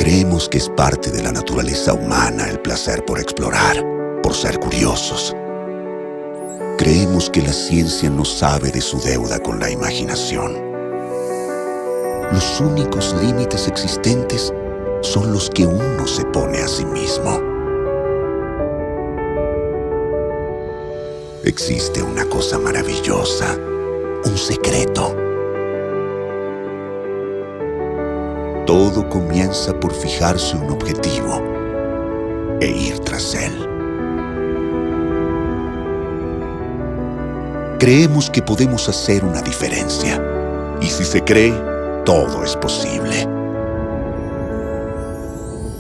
Creemos que es parte de la naturaleza humana el placer por explorar, por ser curiosos. Creemos que la ciencia no sabe de su deuda con la imaginación. Los únicos límites existentes son los que uno se pone a sí mismo. Existe una cosa maravillosa, un secreto. Todo comienza por fijarse un objetivo e ir tras él. Creemos que podemos hacer una diferencia, y si se cree, todo es posible.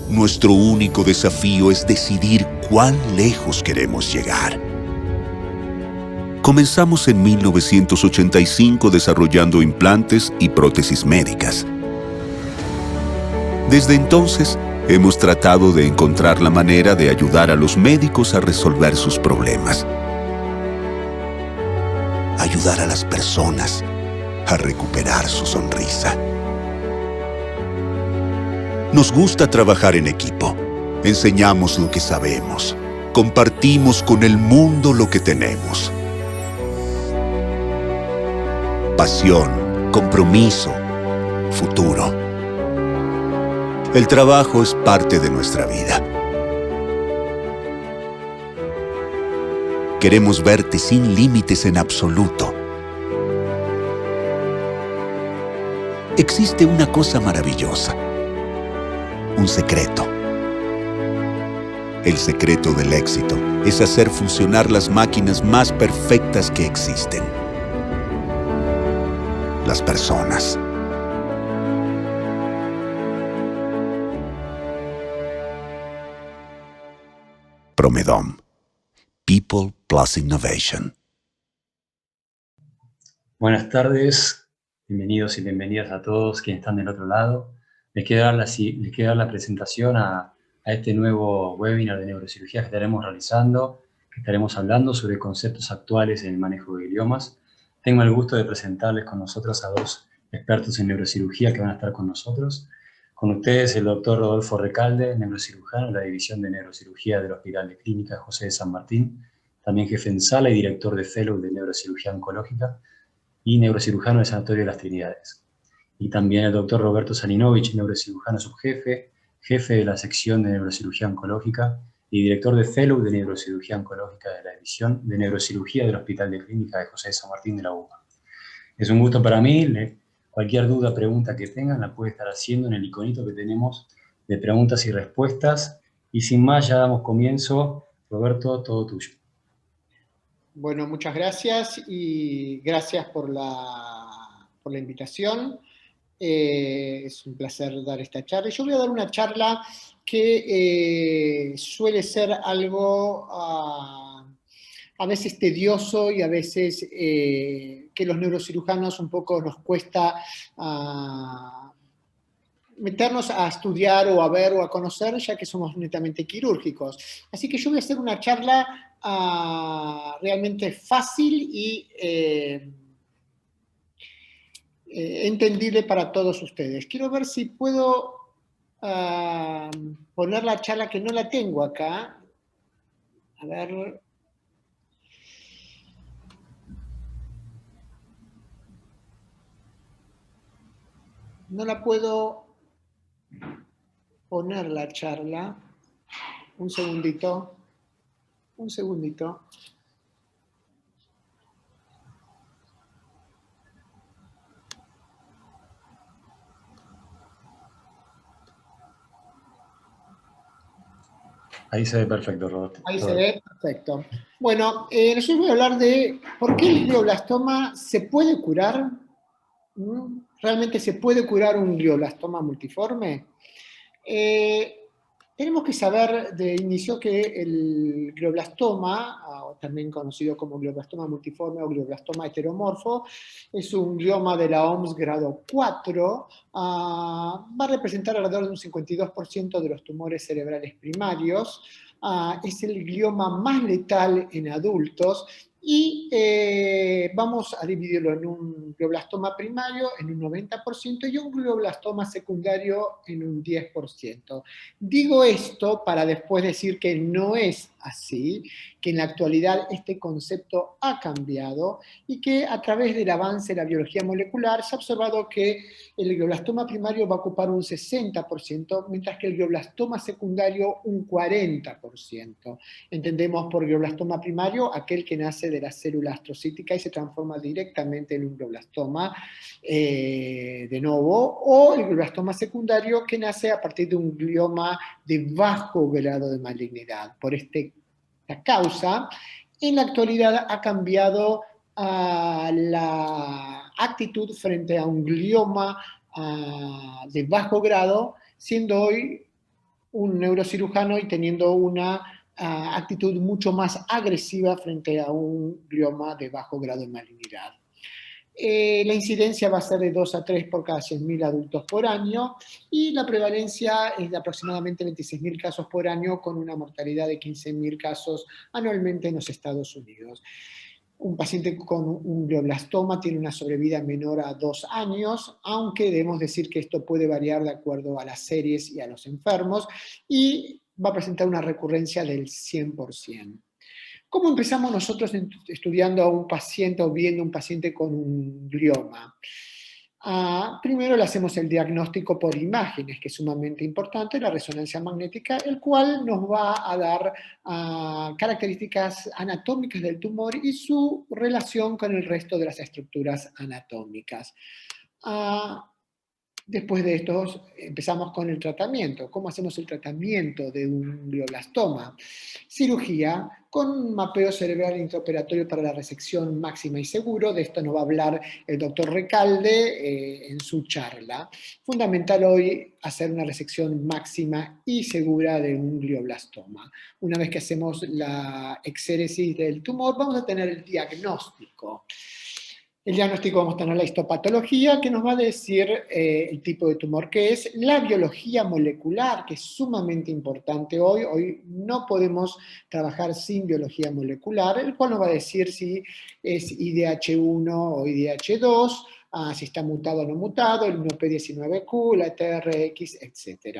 Nuestro único desafío es decidir cuán lejos queremos llegar. Comenzamos en 1985 desarrollando implantes y prótesis médicas. Desde entonces, hemos tratado de encontrar la manera de ayudar a los médicos a resolver sus problemas. Ayudar a las personas a recuperar su sonrisa. Nos gusta trabajar en equipo. Enseñamos lo que sabemos. Compartimos con el mundo lo que tenemos. Pasión, compromiso, futuro. El trabajo es parte de nuestra vida. Queremos verte sin límites en absoluto. Existe una cosa maravillosa, un secreto. El secreto del éxito es hacer funcionar las máquinas más perfectas que existen. Las personas. Promedom. People plus Innovation. Buenas tardes, bienvenidos y bienvenidas a todos quienes están del otro lado. Les quiero dar la presentación a este nuevo webinar de neurocirugía que estaremos realizando, que estaremos hablando sobre conceptos actuales en el manejo de idiomas. Tengo el gusto de presentarles con nosotros a dos expertos en neurocirugía que van a estar con nosotros. Con ustedes el doctor Rodolfo Recalde, neurocirujano de la División de Neurocirugía del Hospital de Clínica José de San Martín, también jefe en sala y director de Fellow de Neurocirugía Oncológica y neurocirujano del Sanatorio de las Trinidades. Y también el doctor Roberto Saninovich, neurocirujano subjefe, jefe de la sección de Neurocirugía Oncológica y director de Fellow de Neurocirugía Oncológica de la División de Neurocirugía del Hospital de Clínica de José de San Martín de la UBA. Es un gusto para mí. Cualquier duda, pregunta que tengan, la puede estar haciendo en el iconito que tenemos de preguntas y respuestas. Y sin más, ya damos comienzo. Roberto, todo tuyo. Bueno, muchas gracias y gracias por la invitación. Es un placer dar esta charla. Yo voy a dar una charla que suele ser algo a veces tedioso y a veces que los neurocirujanos un poco nos cuesta meternos a estudiar o a ver o a conocer, ya que somos netamente quirúrgicos. Así que yo voy a hacer una charla realmente fácil y entendible para todos ustedes. Quiero ver si puedo poner la charla, que no la tengo acá. A ver. No la puedo poner la charla. Un segundito. Un segundito. Ahí se ve perfecto, Roberto. Ahí se ve perfecto. Bueno, yo voy a hablar de por qué el glioblastoma se puede curar. ¿Realmente se puede curar un glioblastoma multiforme? Tenemos que saber de inicio que el glioblastoma, también conocido como glioblastoma multiforme o glioblastoma heteromorfo, es un glioma de la OMS grado 4, va a representar alrededor de un 52% de los tumores cerebrales primarios, es el glioma más letal en adultos y vamos a dividirlo en un glioblastoma primario en un 90% y un glioblastoma secundario en un 10%. Digo esto para después decir que no es así, que en la actualidad este concepto ha cambiado y que a través del avance de la biología molecular se ha observado que el glioblastoma primario va a ocupar un 60%, mientras que el glioblastoma secundario un 40%. Entendemos por glioblastoma primario aquel que nace de la célula astrocítica y se transforma directamente en un glioblastoma de novo, o el glioblastoma secundario que nace a partir de un glioma de bajo grado de malignidad. Por esta causa, en la actualidad ha cambiado la actitud frente a un glioma de bajo grado, siendo hoy un neurocirujano y teniendo una actitud mucho más agresiva frente a un glioma de bajo grado de malignidad. La incidencia va a ser de 2 a 3 por cada 100.000 adultos por año y la prevalencia es de aproximadamente 26.000 casos por año con una mortalidad de 15.000 casos anualmente en los Estados Unidos. Un paciente con un glioblastoma tiene una sobrevida menor a 2 años, aunque debemos decir que esto puede variar de acuerdo a las series y a los enfermos, y va a presentar una recurrencia del 100%. ¿Cómo empezamos nosotros estudiando a un paciente o viendo un paciente con un glioma? Primero le hacemos el diagnóstico por imágenes, que es sumamente importante, la resonancia magnética, el cual nos va a dar características anatómicas del tumor y su relación con el resto de las estructuras anatómicas. Después de esto empezamos con el tratamiento. ¿Cómo hacemos el tratamiento de un glioblastoma? Cirugía con mapeo cerebral intraoperatorio para la resección máxima y seguro. De esto nos va a hablar el doctor Recalde en su charla. Fundamental hoy hacer una resección máxima y segura de un glioblastoma. Una vez que hacemos la exéresis del tumor, vamos a tener el diagnóstico. El diagnóstico vamos a tener la histopatología, que nos va a decir el tipo de tumor que es, la biología molecular, que es sumamente importante hoy. Hoy no podemos trabajar sin biología molecular, el cual nos va a decir si es IDH1 o IDH2, si está mutado o no mutado, el 1P19Q, la TRX, etc.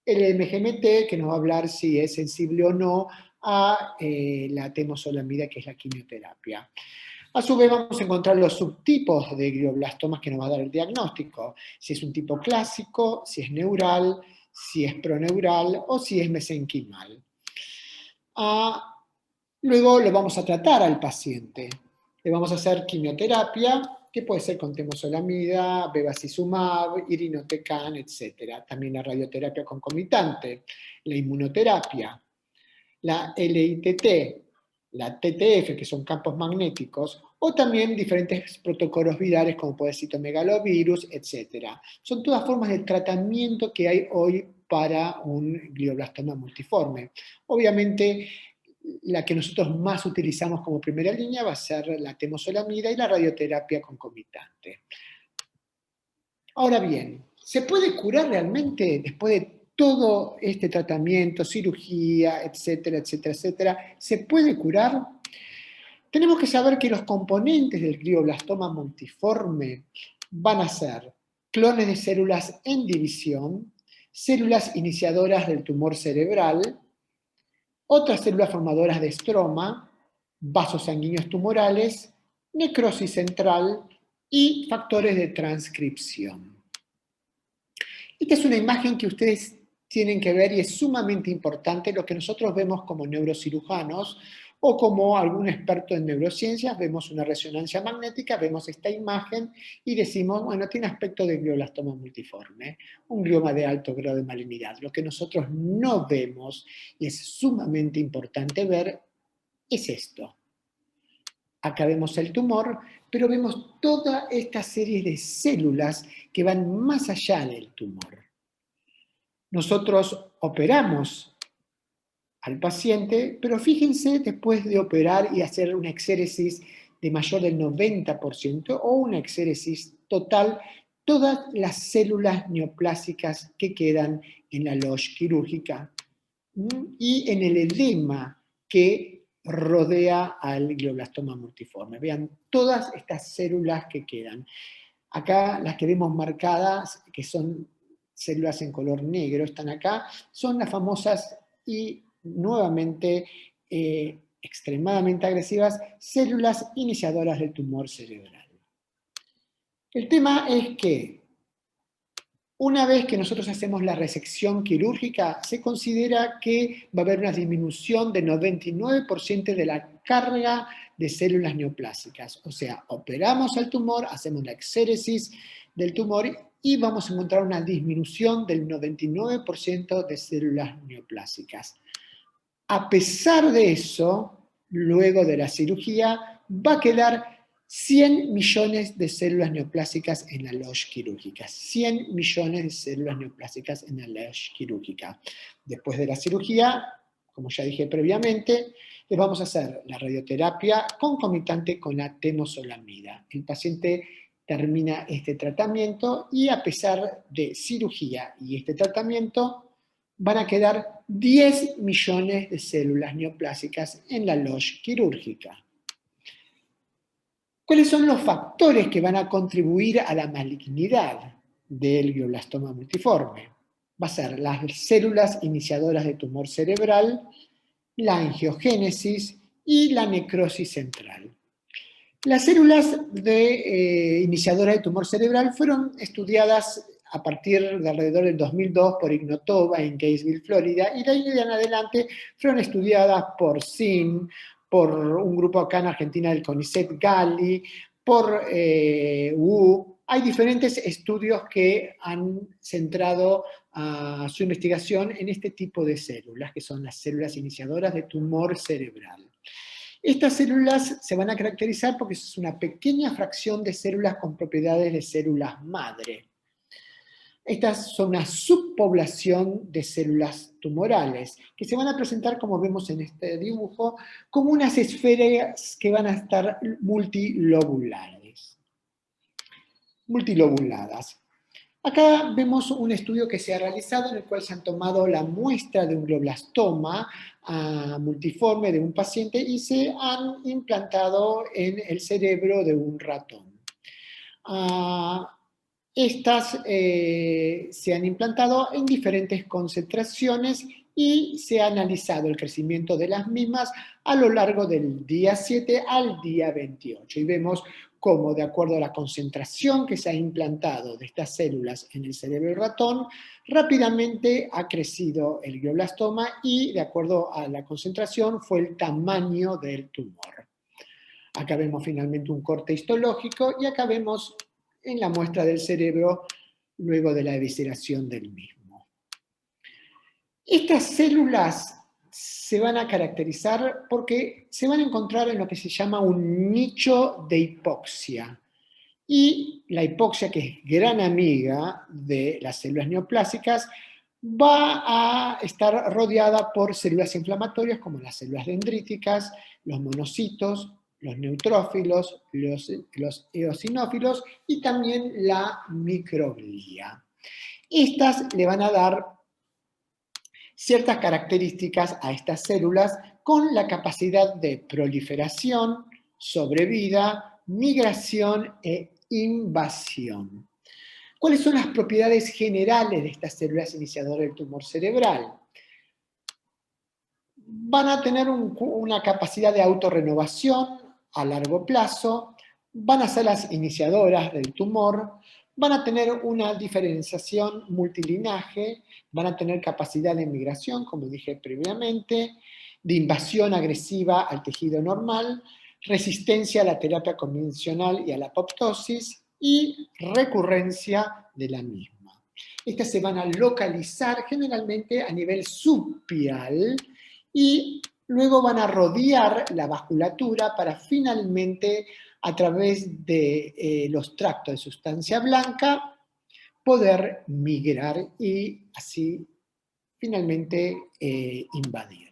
El MGMT, que nos va a hablar si es sensible o no a la temozolomida, que es la quimioterapia. A su vez vamos a encontrar los subtipos de glioblastomas que nos va a dar el diagnóstico. Si es un tipo clásico, si es neural, si es proneural o si es mesenquimal. Luego lo vamos a tratar al paciente. Le vamos a hacer quimioterapia, que puede ser con temozolomida, bevacizumab, irinotecan, etc. También la radioterapia concomitante, la inmunoterapia, la LITT, la TTF, que son campos magnéticos, o también diferentes protocolos virales como puede ser citomegalovirus, etc. Son todas formas de tratamiento que hay hoy para un glioblastoma multiforme. Obviamente, la que nosotros más utilizamos como primera línea va a ser la temozolomida y la radioterapia concomitante. Ahora bien, ¿se puede curar realmente después de todo este tratamiento, cirugía, etcétera, etcétera, etcétera? ¿Se puede curar? Tenemos que saber que los componentes del glioblastoma multiforme van a ser clones de células en división, células iniciadoras del tumor cerebral, otras células formadoras de estroma, vasos sanguíneos tumorales, necrosis central y factores de transcripción. Esta es una imagen que ustedes tienen que ver y es sumamente importante, lo que nosotros vemos como neurocirujanos o como algún experto en neurociencias, vemos una resonancia magnética, vemos esta imagen y decimos, bueno, tiene aspecto de glioblastoma multiforme, un glioma de alto grado de malignidad. Lo que nosotros no vemos, y es sumamente importante ver, es esto. Acá vemos el tumor, pero vemos toda esta serie de células que van más allá del tumor. Nosotros operamos al paciente, pero fíjense después de operar y hacer una exéresis de mayor del 90% o una exéresis total, todas las células neoplásicas que quedan en la loge quirúrgica y en el edema que rodea al glioblastoma multiforme. Vean todas estas células que quedan. Acá las que vemos marcadas, que son células en color negro, están acá, son las famosas y nuevamente extremadamente agresivas células iniciadoras del tumor cerebral. El tema es que una vez que nosotros hacemos la resección quirúrgica, se considera que va a haber una disminución del 99% de la carga de células neoplásicas. O sea, operamos al tumor, hacemos la exéresis del tumor y vamos a encontrar una disminución del 99% de células neoplásicas. A pesar de eso, luego de la cirugía, va a quedar 100 millones de células neoplásicas en la loge quirúrgica. 100 millones de células neoplásicas en la loge quirúrgica. Después de la cirugía, como ya dije previamente, les vamos a hacer la radioterapia concomitante con la temozolomida. El paciente termina este tratamiento y a pesar de cirugía y este tratamiento, van a quedar 10 millones de células neoplásicas en la loge quirúrgica. ¿Cuáles son los factores que van a contribuir a la malignidad del glioblastoma multiforme? Va a ser las células iniciadoras de tumor cerebral, la angiogénesis y la necrosis central. Las células iniciadoras de tumor cerebral fueron estudiadas a partir de alrededor del 2002 por Ignotova en Gainesville, Florida, y de ahí en adelante fueron estudiadas por SIM, por un grupo acá en Argentina del CONICET Gali, por Wu. Hay diferentes estudios que han centrado su investigación en este tipo de células, que son las células iniciadoras de tumor cerebral. Estas células se van a caracterizar porque es una pequeña fracción de células con propiedades de células madre. Estas son una subpoblación de células tumorales, que se van a presentar, como vemos en este dibujo, como unas esferas que van a estar multilobuladas. Acá vemos un estudio que se ha realizado en el cual se han tomado la muestra de un glioblastoma multiforme de un paciente y se han implantado en el cerebro de un ratón. Estas se han implantado en diferentes concentraciones y se ha analizado el crecimiento de las mismas a lo largo del día 7 al día 28. Y vemos cómo, de acuerdo a la concentración que se ha implantado de estas células en el cerebro del ratón, rápidamente ha crecido el glioblastoma y, de acuerdo a la concentración, fue el tamaño del tumor. Acá vemos finalmente un corte histológico y acá vemos en la muestra del cerebro luego de la evisceración del mismo. Estas células se van a caracterizar porque se van a encontrar en lo que se llama un nicho de hipoxia. Y la hipoxia, que es gran amiga de las células neoplásicas, va a estar rodeada por células inflamatorias como las células dendríticas, los monocitos, los neutrófilos, los eosinófilos y también la microglia. Estas le van a dar ciertas características a estas células con la capacidad de proliferación, sobrevida, migración e invasión. ¿Cuáles son las propiedades generales de estas células iniciadoras del tumor cerebral? Van a tener una capacidad de autorrenovación a largo plazo, van a ser las iniciadoras del tumor, van a tener una diferenciación multilinaje, van a tener capacidad de migración, como dije previamente, de invasión agresiva al tejido normal, resistencia a la terapia convencional y a la apoptosis y recurrencia de la misma. Estas se van a localizar generalmente a nivel subpial y luego van a rodear la vasculatura para finalmente, a través de los tractos de sustancia blanca, poder migrar y así finalmente invadir.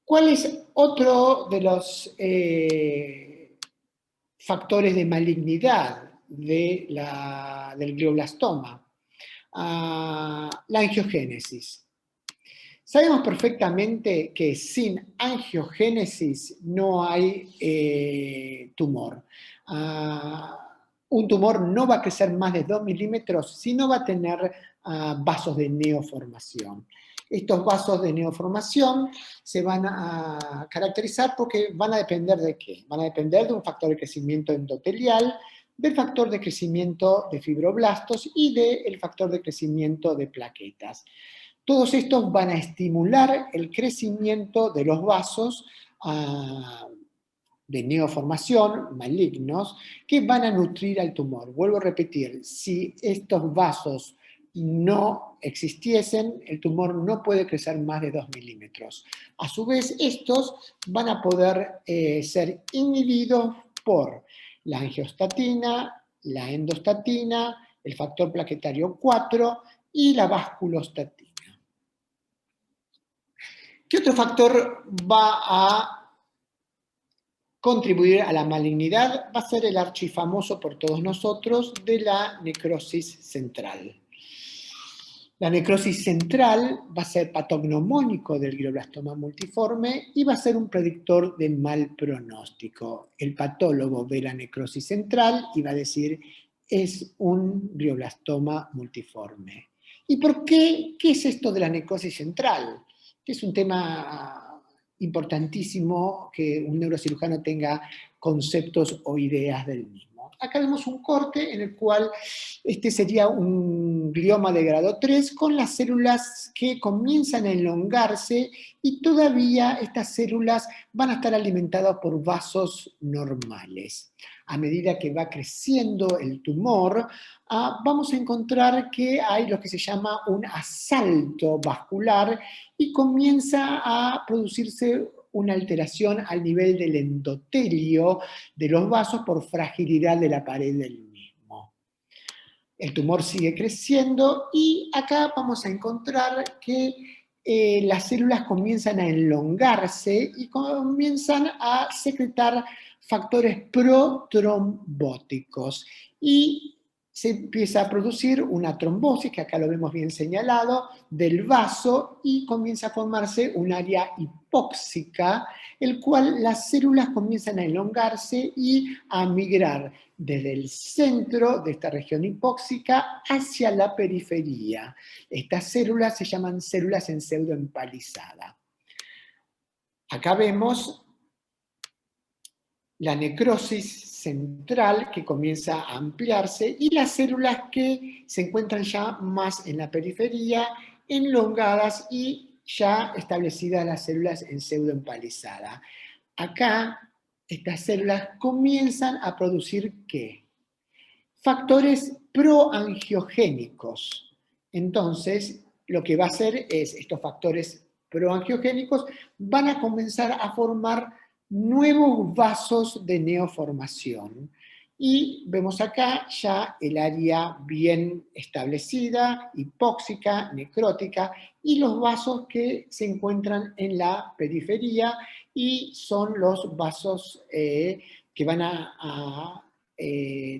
¿Cuál es otro de los factores de malignidad del glioblastoma? La angiogénesis. Sabemos perfectamente que sin angiogénesis no hay tumor. Un tumor no va a crecer más de 2 milímetros si no va a tener vasos de neoformación. Estos vasos de neoformación se van a caracterizar porque van a depender de qué. Van a depender de un factor de crecimiento endotelial, del factor de crecimiento de fibroblastos y del factor de crecimiento de plaquetas. Todos estos van a estimular el crecimiento de los vasos de neoformación, malignos, que van a nutrir al tumor. Vuelvo a repetir, si estos vasos no existiesen, el tumor no puede crecer más de 2 milímetros. A su vez, estos van a poder ser inhibidos por la angiostatina, la endostatina, el factor plaquetario 4 y la vasculostatina. ¿Qué otro factor va a contribuir a la malignidad? Va a ser el archifamoso por todos nosotros de la necrosis central. La necrosis central va a ser patognomónico del glioblastoma multiforme y va a ser un predictor de mal pronóstico. El patólogo ve la necrosis central y va a decir, es un glioblastoma multiforme. ¿Y por qué? ¿Qué es esto de la necrosis central? Que es un tema importantísimo que un neurocirujano tenga conceptos o ideas del mismo. Acá vemos un corte en el cual este sería un glioma de grado 3 con las células que comienzan a elongarse y todavía estas células van a estar alimentadas por vasos normales. A medida que va creciendo el tumor, vamos a encontrar que hay lo que se llama un asalto vascular y comienza a producirse una alteración al nivel del endotelio de los vasos por fragilidad de la pared del mismo. El tumor sigue creciendo y acá vamos a encontrar que las células comienzan a elongarse y comienzan a secretar factores protrombóticos y se empieza a producir una trombosis, que acá lo vemos bien señalado, del vaso y comienza a formarse un área hipóxica, el cual las células comienzan a elongarse y a migrar desde el centro de esta región hipóxica hacia la periferia. Estas células se llaman células en pseudoempalizada. Acá vemos la necrosis central que comienza a ampliarse y las células que se encuentran ya más en la periferia, elongadas y ya establecidas las células en pseudoempalizada. Acá estas células comienzan a producir ¿qué? Factores proangiogénicos. Entonces, lo que va a hacer es, estos factores proangiogénicos van a comenzar a formar nuevos vasos de neoformación. Y vemos acá ya el área bien establecida, hipóxica, necrótica, y los vasos que se encuentran en la periferia y son los vasos que van a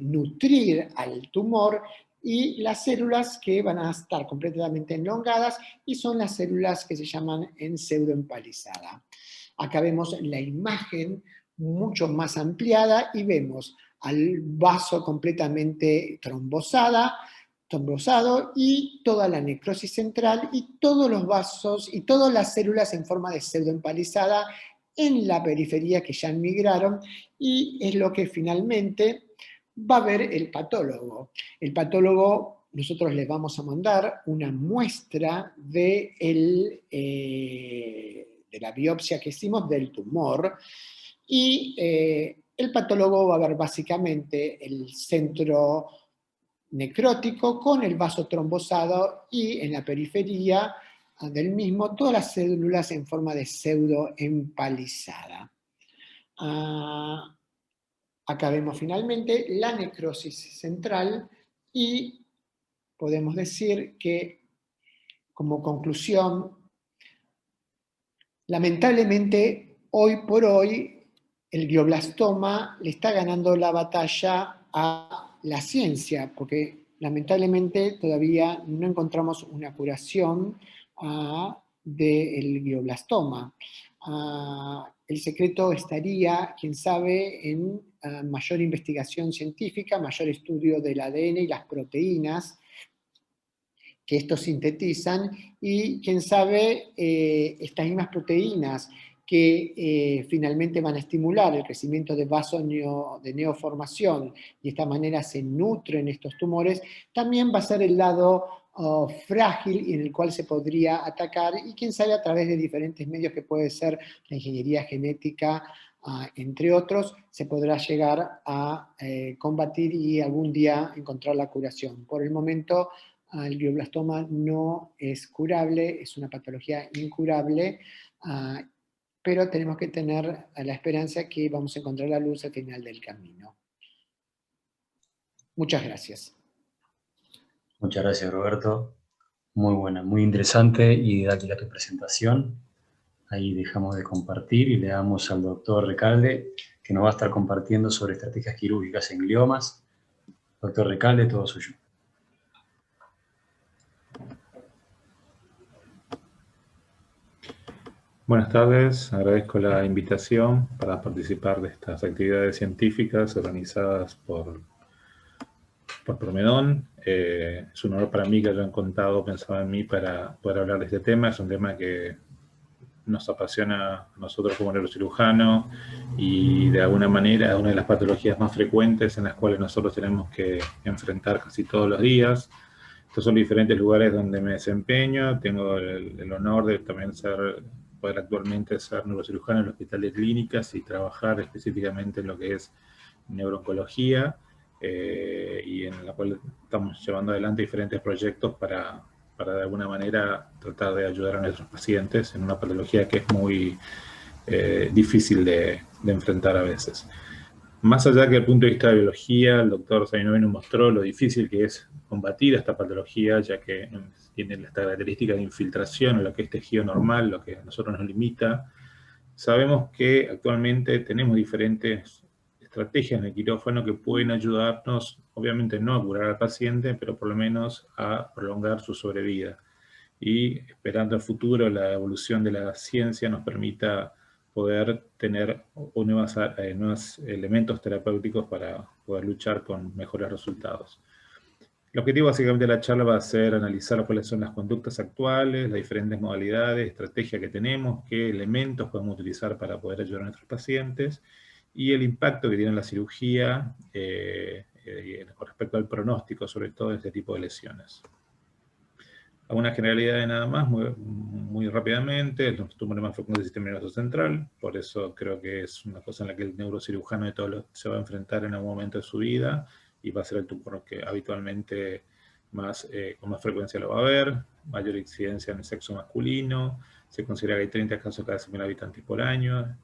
nutrir al tumor y las células que van a estar completamente elongadas y son las células que se llaman en pseudoempalizada. Acá vemos la imagen mucho más ampliada y vemos al vaso completamente trombosado y toda la necrosis central y todos los vasos y todas las células en forma de pseudoempalizada en la periferia que ya migraron y es lo que finalmente va a ver el patólogo. El patólogo, nosotros le vamos a mandar una muestra de la biopsia que hicimos del tumor y el patólogo va a ver básicamente el centro necrótico con el vaso trombosado y en la periferia del mismo todas las células en forma de pseudoempalizada. Acá vemos finalmente la necrosis central y podemos decir que como conclusión, lamentablemente hoy por hoy el glioblastoma le está ganando la batalla a la ciencia, porque lamentablemente todavía no encontramos una curación del glioblastoma. El secreto estaría, quién sabe, en mayor investigación científica, mayor estudio del ADN y las proteínas que estos sintetizan, y quién sabe, estas mismas proteínas que finalmente van a estimular el crecimiento de vasos de neoformación, y de esta manera se nutren estos tumores, también va a ser el lado frágil y en el cual se podría atacar, y quién sabe a través de diferentes medios que puede ser la ingeniería genética, entre otros, se podrá llegar a combatir y algún día encontrar la curación. Por el momento, el glioblastoma no es curable, es una patología incurable, pero tenemos que tener la esperanza que vamos a encontrar la luz al final del camino. Muchas gracias. Muchas gracias, Roberto. Muy buena, muy interesante y didáctica tu presentación. Ahí dejamos de compartir y le damos al doctor Recalde, que nos va a estar compartiendo sobre estrategias quirúrgicas en gliomas. Doctor Recalde, todo suyo. Buenas tardes, agradezco la invitación para participar de estas actividades científicas organizadas por Promedon. Es un honor para mí que hayan pensado en mí para poder hablar de este tema. Es un tema que nos apasiona a nosotros como neurocirujanos y de alguna manera es una de las patologías más frecuentes en las cuales nosotros tenemos que enfrentar casi todos los días. Estos son diferentes lugares donde me desempeño. Tengo el honor de también poder actualmente ser neurocirujano en el Hospital de Clínicas y trabajar específicamente en lo que es neurooncología, y en la cual estamos llevando adelante diferentes proyectos para de alguna manera tratar de ayudar a nuestros pacientes en una patología que es muy difícil de enfrentar a veces. Más allá que desde el punto de vista de biología, el doctor Zainovi nos mostró lo difícil que es combatir esta patología, ya que tiene esta característica de infiltración en lo que es tejido normal, lo que a nosotros nos limita. Sabemos que actualmente tenemos diferentes estrategias en el quirófano que pueden ayudarnos, obviamente no a curar al paciente, pero por lo menos a prolongar su sobrevida. Y esperando al futuro, la evolución de la ciencia nos permita poder tener nuevos elementos terapéuticos para poder luchar con mejores resultados. El objetivo básicamente de la charla va a ser analizar cuáles son las conductas actuales, las diferentes modalidades, estrategias que tenemos, qué elementos podemos utilizar para poder ayudar a nuestros pacientes y el impacto que tiene la cirugía con respecto al pronóstico, sobre todo de este tipo de lesiones. Algunas generalidades nada más, muy rápidamente. Los tumores más frecuentes del sistema nervioso central, por eso creo que es una cosa en la que el neurocirujano de todos se va a enfrentar en algún momento de su vida, y va a ser el tumor que habitualmente con más frecuencia lo va a ver, mayor incidencia en el sexo masculino, se considera que hay 30 casos cada 100.000 habitantes por año.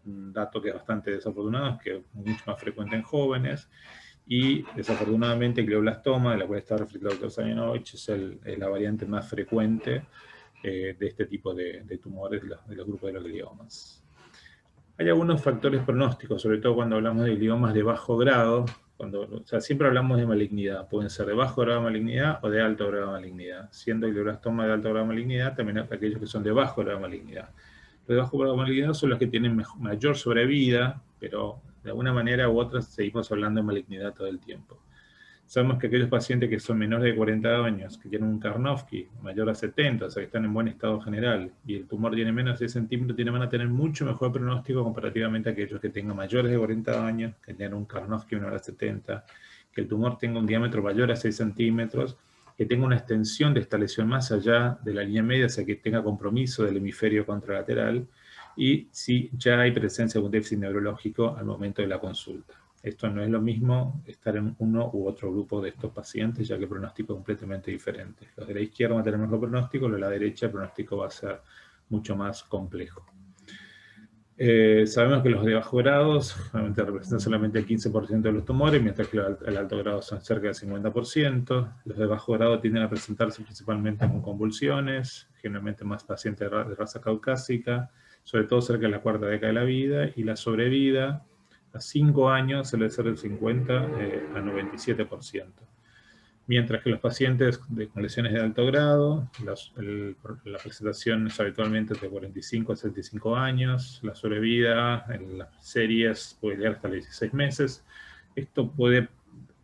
Un dato que es bastante desafortunado es que es mucho más frecuente en jóvenes, y desafortunadamente el glioblastoma, de la cual está referido el doctor Zainovic, es la variante más frecuente de este tipo de tumores de los grupos de los gliomas. Hay algunos factores pronósticos, sobre todo cuando hablamos de gliomas de bajo grado, siempre hablamos de malignidad, pueden ser de bajo grado de malignidad o de alto grado de malignidad, siendo el glioblastoma de alto grado de malignidad también aquellos que son de bajo grado de malignidad. Los de bajo grado de malignidad son los que tienen mayor sobrevida, pero de alguna manera u otra seguimos hablando de malignidad todo el tiempo. Sabemos que aquellos pacientes que son menores de 40 años, que tienen un Karnofsky mayor a 70, o sea que están en buen estado general, y el tumor tiene menos de 6 centímetros, van a tener mucho mejor pronóstico comparativamente a aquellos que tengan mayores de 40 años, que tengan un Karnofsky menor a 70, que el tumor tenga un diámetro mayor a 6 centímetros, que tenga una extensión de esta lesión más allá de la línea media, o sea que tenga compromiso del hemisferio contralateral, y si ya hay presencia de un déficit neurológico al momento de la consulta. Esto no es lo mismo estar en uno u otro grupo de estos pacientes, ya que el pronóstico es completamente diferente. Los de la izquierda van a tener mejor pronóstico, los de la derecha el pronóstico va a ser mucho más complejo. Sabemos que los de bajo grado representan solamente el 15% de los tumores, mientras que los de alto grado son cerca del 50%. Los de bajo grado tienden a presentarse principalmente con convulsiones, generalmente más pacientes de raza caucásica, sobre todo cerca de la cuarta década de la vida, y la sobrevida a 5 años suele ser del 50 a 97%. Mientras que los pacientes con lesiones de alto grado, la presentación es habitualmente de 45 a 75 años, la sobrevida en las series puede llegar hasta los 16 meses. Esto puede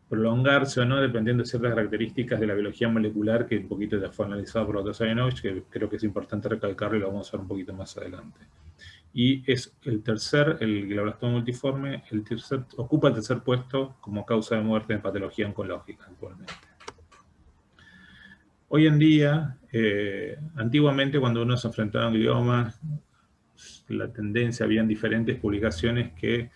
prolongarse o no dependiendo de ciertas características de la biología molecular que un poquito ya fue analizado por Dr. Savinovich, que creo que es importante recalcarlo y lo vamos a ver un poquito más adelante. Y es el glioblastoma multiforme, ocupa el tercer puesto como causa de muerte en patología oncológica actualmente. Hoy en día, antiguamente cuando uno se enfrentaba a un glioma, la tendencia, habían diferentes publicaciones que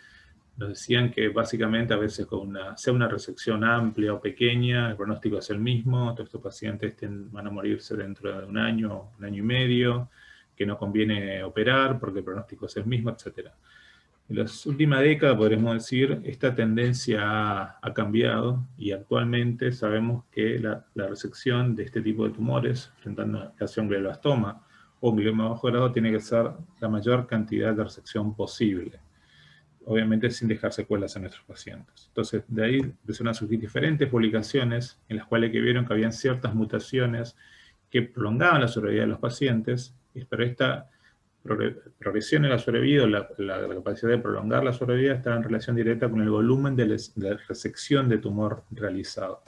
nos decían que básicamente a veces sea una resección amplia o pequeña, el pronóstico es el mismo, todos estos pacientes van a morirse dentro de un año y medio, que no conviene operar porque el pronóstico es el mismo, etc. En las últimas décadas, podríamos decir, esta tendencia ha cambiado y actualmente sabemos que la resección de este tipo de tumores, frente a un glioblastoma o un glioma de bajo grado, tiene que ser la mayor cantidad de resección posible. Obviamente sin dejar secuelas en nuestros pacientes. Entonces, de ahí empezaron a surgir diferentes publicaciones en las cuales vieron que habían ciertas mutaciones que prolongaban la sobrevida de los pacientes, pero esta progresión en la sobrevida, la capacidad de prolongar la sobrevida, estaba en relación directa con el volumen de resección de tumor realizado.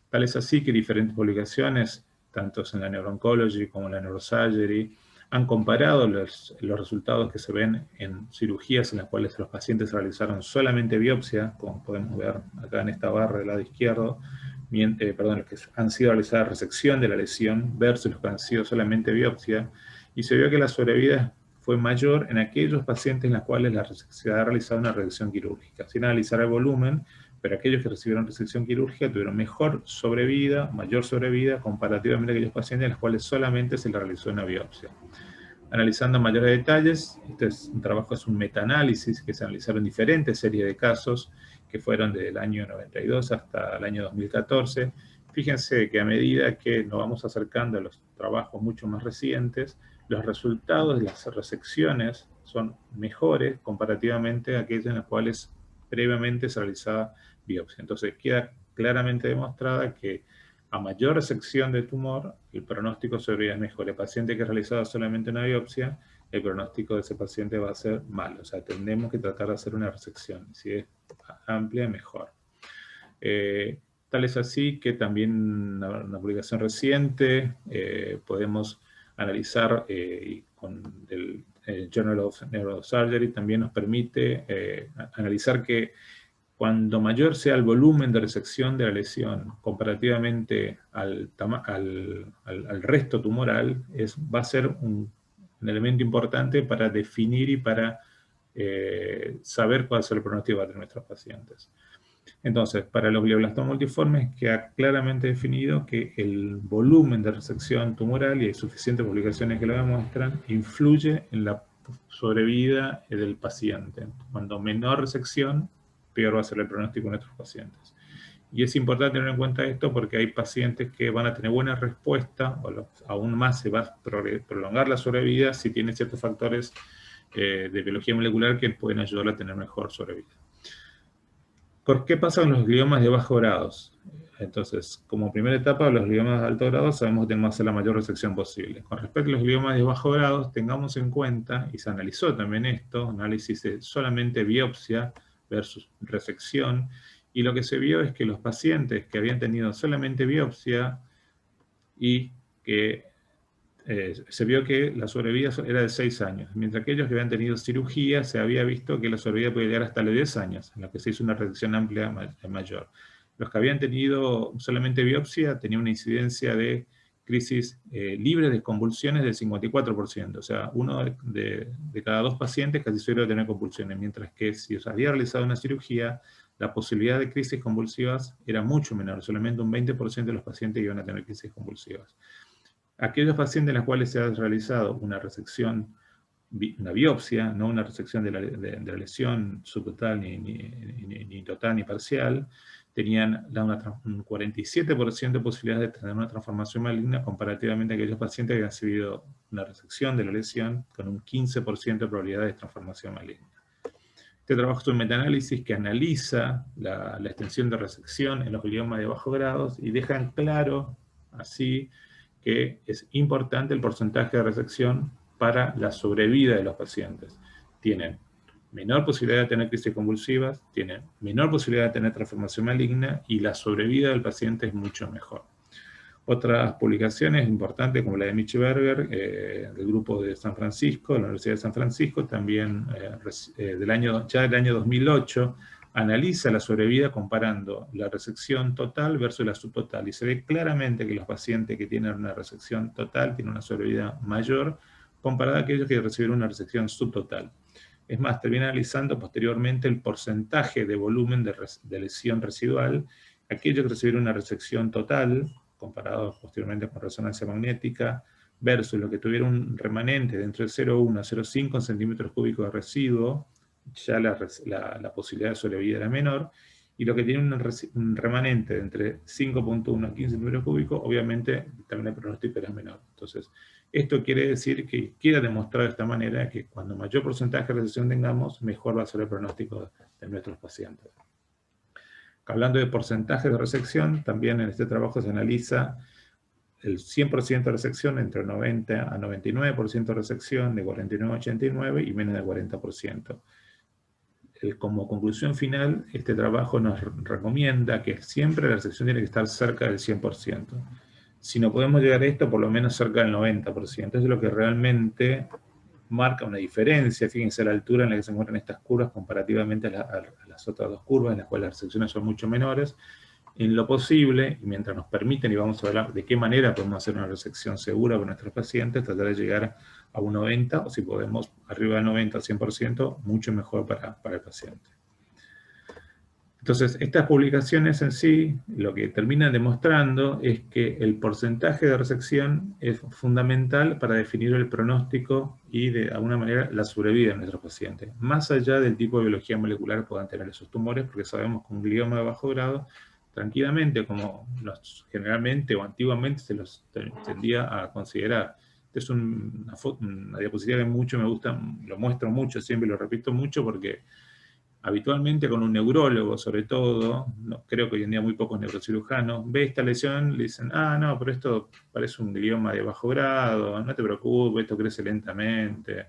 Tal es así que diferentes publicaciones, tanto en la Neuro-Oncology como en la Neurosurgery, han comparado los resultados que se ven en cirugías en las cuales los pacientes realizaron solamente biopsia, como podemos ver acá en esta barra del lado izquierdo, los que han sido realizadas resección de la lesión versus los que han sido solamente biopsia, y se vio que la sobrevida fue mayor en aquellos pacientes en los cuales se ha realizado una resección quirúrgica, sin analizar el volumen, pero aquellos que recibieron resección quirúrgica tuvieron mejor sobrevida, mayor sobrevida, comparativamente a aquellos pacientes en los cuales solamente se le realizó una biopsia. Analizando mayores detalles, es un metaanálisis que se analizaron diferentes series de casos que fueron desde el año 92 hasta el año 2014. Fíjense que a medida que nos vamos acercando a los trabajos mucho más recientes, los resultados de las resecciones son mejores comparativamente a aquellos en los cuales previamente se realizaba biopsia. Entonces queda claramente demostrada que a mayor resección de tumor, el pronóstico de sobrevida es mejor. El paciente que ha realizado solamente una biopsia, el pronóstico de ese paciente va a ser malo. O sea, tenemos que tratar de hacer una resección. Si es amplia, mejor. Tal es así que también una publicación reciente podemos analizar con el Journal of Neurosurgery, también nos permite analizar que cuando mayor sea el volumen de resección de la lesión comparativamente al resto tumoral, va a ser un elemento importante para definir y para saber cuál es el pronóstico de nuestros pacientes. Entonces, para los glioblastomas multiformes queda claramente definido que el volumen de resección tumoral, y hay suficientes publicaciones que lo demuestran, influye en la sobrevida del paciente. Cuando menor resección, peor va a ser el pronóstico de nuestros pacientes. Y es importante tener en cuenta esto porque hay pacientes que van a tener buena respuesta, o aún más se va a prolongar la sobrevida si tienen ciertos factores de biología molecular que pueden ayudar a tener mejor sobrevida. ¿Qué pasa con los gliomas de bajo grado? Entonces, como primera etapa, los gliomas de alto grado sabemos que tenemos que hacer la mayor resección posible. Con respecto a los gliomas de bajo grado, tengamos en cuenta, y se analizó también esto, análisis de solamente biopsia versus resección, y lo que se vio es que los pacientes que habían tenido solamente biopsia y que se vio que la sobrevida era de 6 años, mientras que aquellos que habían tenido cirugía se había visto que la sobrevida podía llegar hasta los 10 años, en la que se hizo una resección amplia mayor. Los que habían tenido solamente biopsia tenían una incidencia de crisis libre de convulsiones del 54%, o sea, uno de cada 2 pacientes casi seguro de tener convulsiones, mientras que si se había realizado una cirugía, la posibilidad de crisis convulsivas era mucho menor, solamente un 20% de los pacientes iban a tener crisis convulsivas. Aquellos pacientes en los cuales se ha realizado una resección, una biopsia, no una resección de la lesión subtotal ni total ni parcial, tenían un 47% de posibilidades de tener una transformación maligna comparativamente a aquellos pacientes que habían recibido una resección de la lesión con un 15% de probabilidad de transformación maligna. Este trabajo es un metaanálisis que analiza la extensión de resección en los gliomas de bajos grados y dejan claro, así, que es importante el porcentaje de resección para la sobrevida de los pacientes. Tienen menor posibilidad de tener crisis convulsivas, tienen menor posibilidad de tener transformación maligna y la sobrevida del paciente es mucho mejor. Otras publicaciones importantes, como la de Micheberger, del grupo de San Francisco, de la Universidad de San Francisco, también del año 2008, analiza la sobrevida comparando la resección total versus la subtotal, y se ve claramente que los pacientes que tienen una resección total tienen una sobrevida mayor comparada a aquellos que recibieron una resección subtotal. Es más, termina analizando posteriormente el porcentaje de volumen de lesión residual. Aquellos que recibieron una resección total, comparado posteriormente con resonancia magnética, versus lo que tuvieron un remanente de entre 0,1 a 0,5 centímetros cúbicos de residuo, ya la posibilidad de sobrevida era menor, y lo que tiene un remanente de entre 5,1 a 15 centímetros cúbicos, obviamente también el pronóstico era menor. Entonces, esto quiere decir que queda demostrado de esta manera que cuando mayor porcentaje de resección tengamos, mejor va a ser el pronóstico de nuestros pacientes. Hablando de porcentaje de resección, también en este trabajo se analiza el 100% de resección, entre 90 a 99% de resección, de 49 a 89 y menos de 40%. Como conclusión final, este trabajo nos recomienda que siempre la resección tiene que estar cerca del 100%. Si no podemos llegar a esto, por lo menos cerca del 90%. Eso es lo que realmente marca una diferencia. Fíjense la altura en la que se encuentran estas curvas comparativamente a las otras dos curvas, en las cuales las resecciones son mucho menores. En lo posible, y mientras nos permiten, y vamos a hablar de qué manera podemos hacer una resección segura con nuestros pacientes, tratar de llegar a un 90%, o si podemos arriba del 90% al 100%, mucho mejor para el paciente. Entonces, estas publicaciones en sí, lo que terminan demostrando es que el porcentaje de resección es fundamental para definir el pronóstico y, de alguna manera, la sobrevida de nuestros pacientes. Más allá del tipo de biología molecular que puedan tener esos tumores, porque sabemos que un glioma de bajo grado, tranquilamente, como generalmente o antiguamente se los tendía a considerar. Esta es una diapositiva que mucho me gusta, lo muestro mucho, siempre lo repito mucho, porque habitualmente con un neurólogo, sobre todo, creo que hoy en día muy pocos neurocirujanos, ve esta lesión, le dicen, no, pero esto parece un glioma de bajo grado, no te preocupes, esto crece lentamente,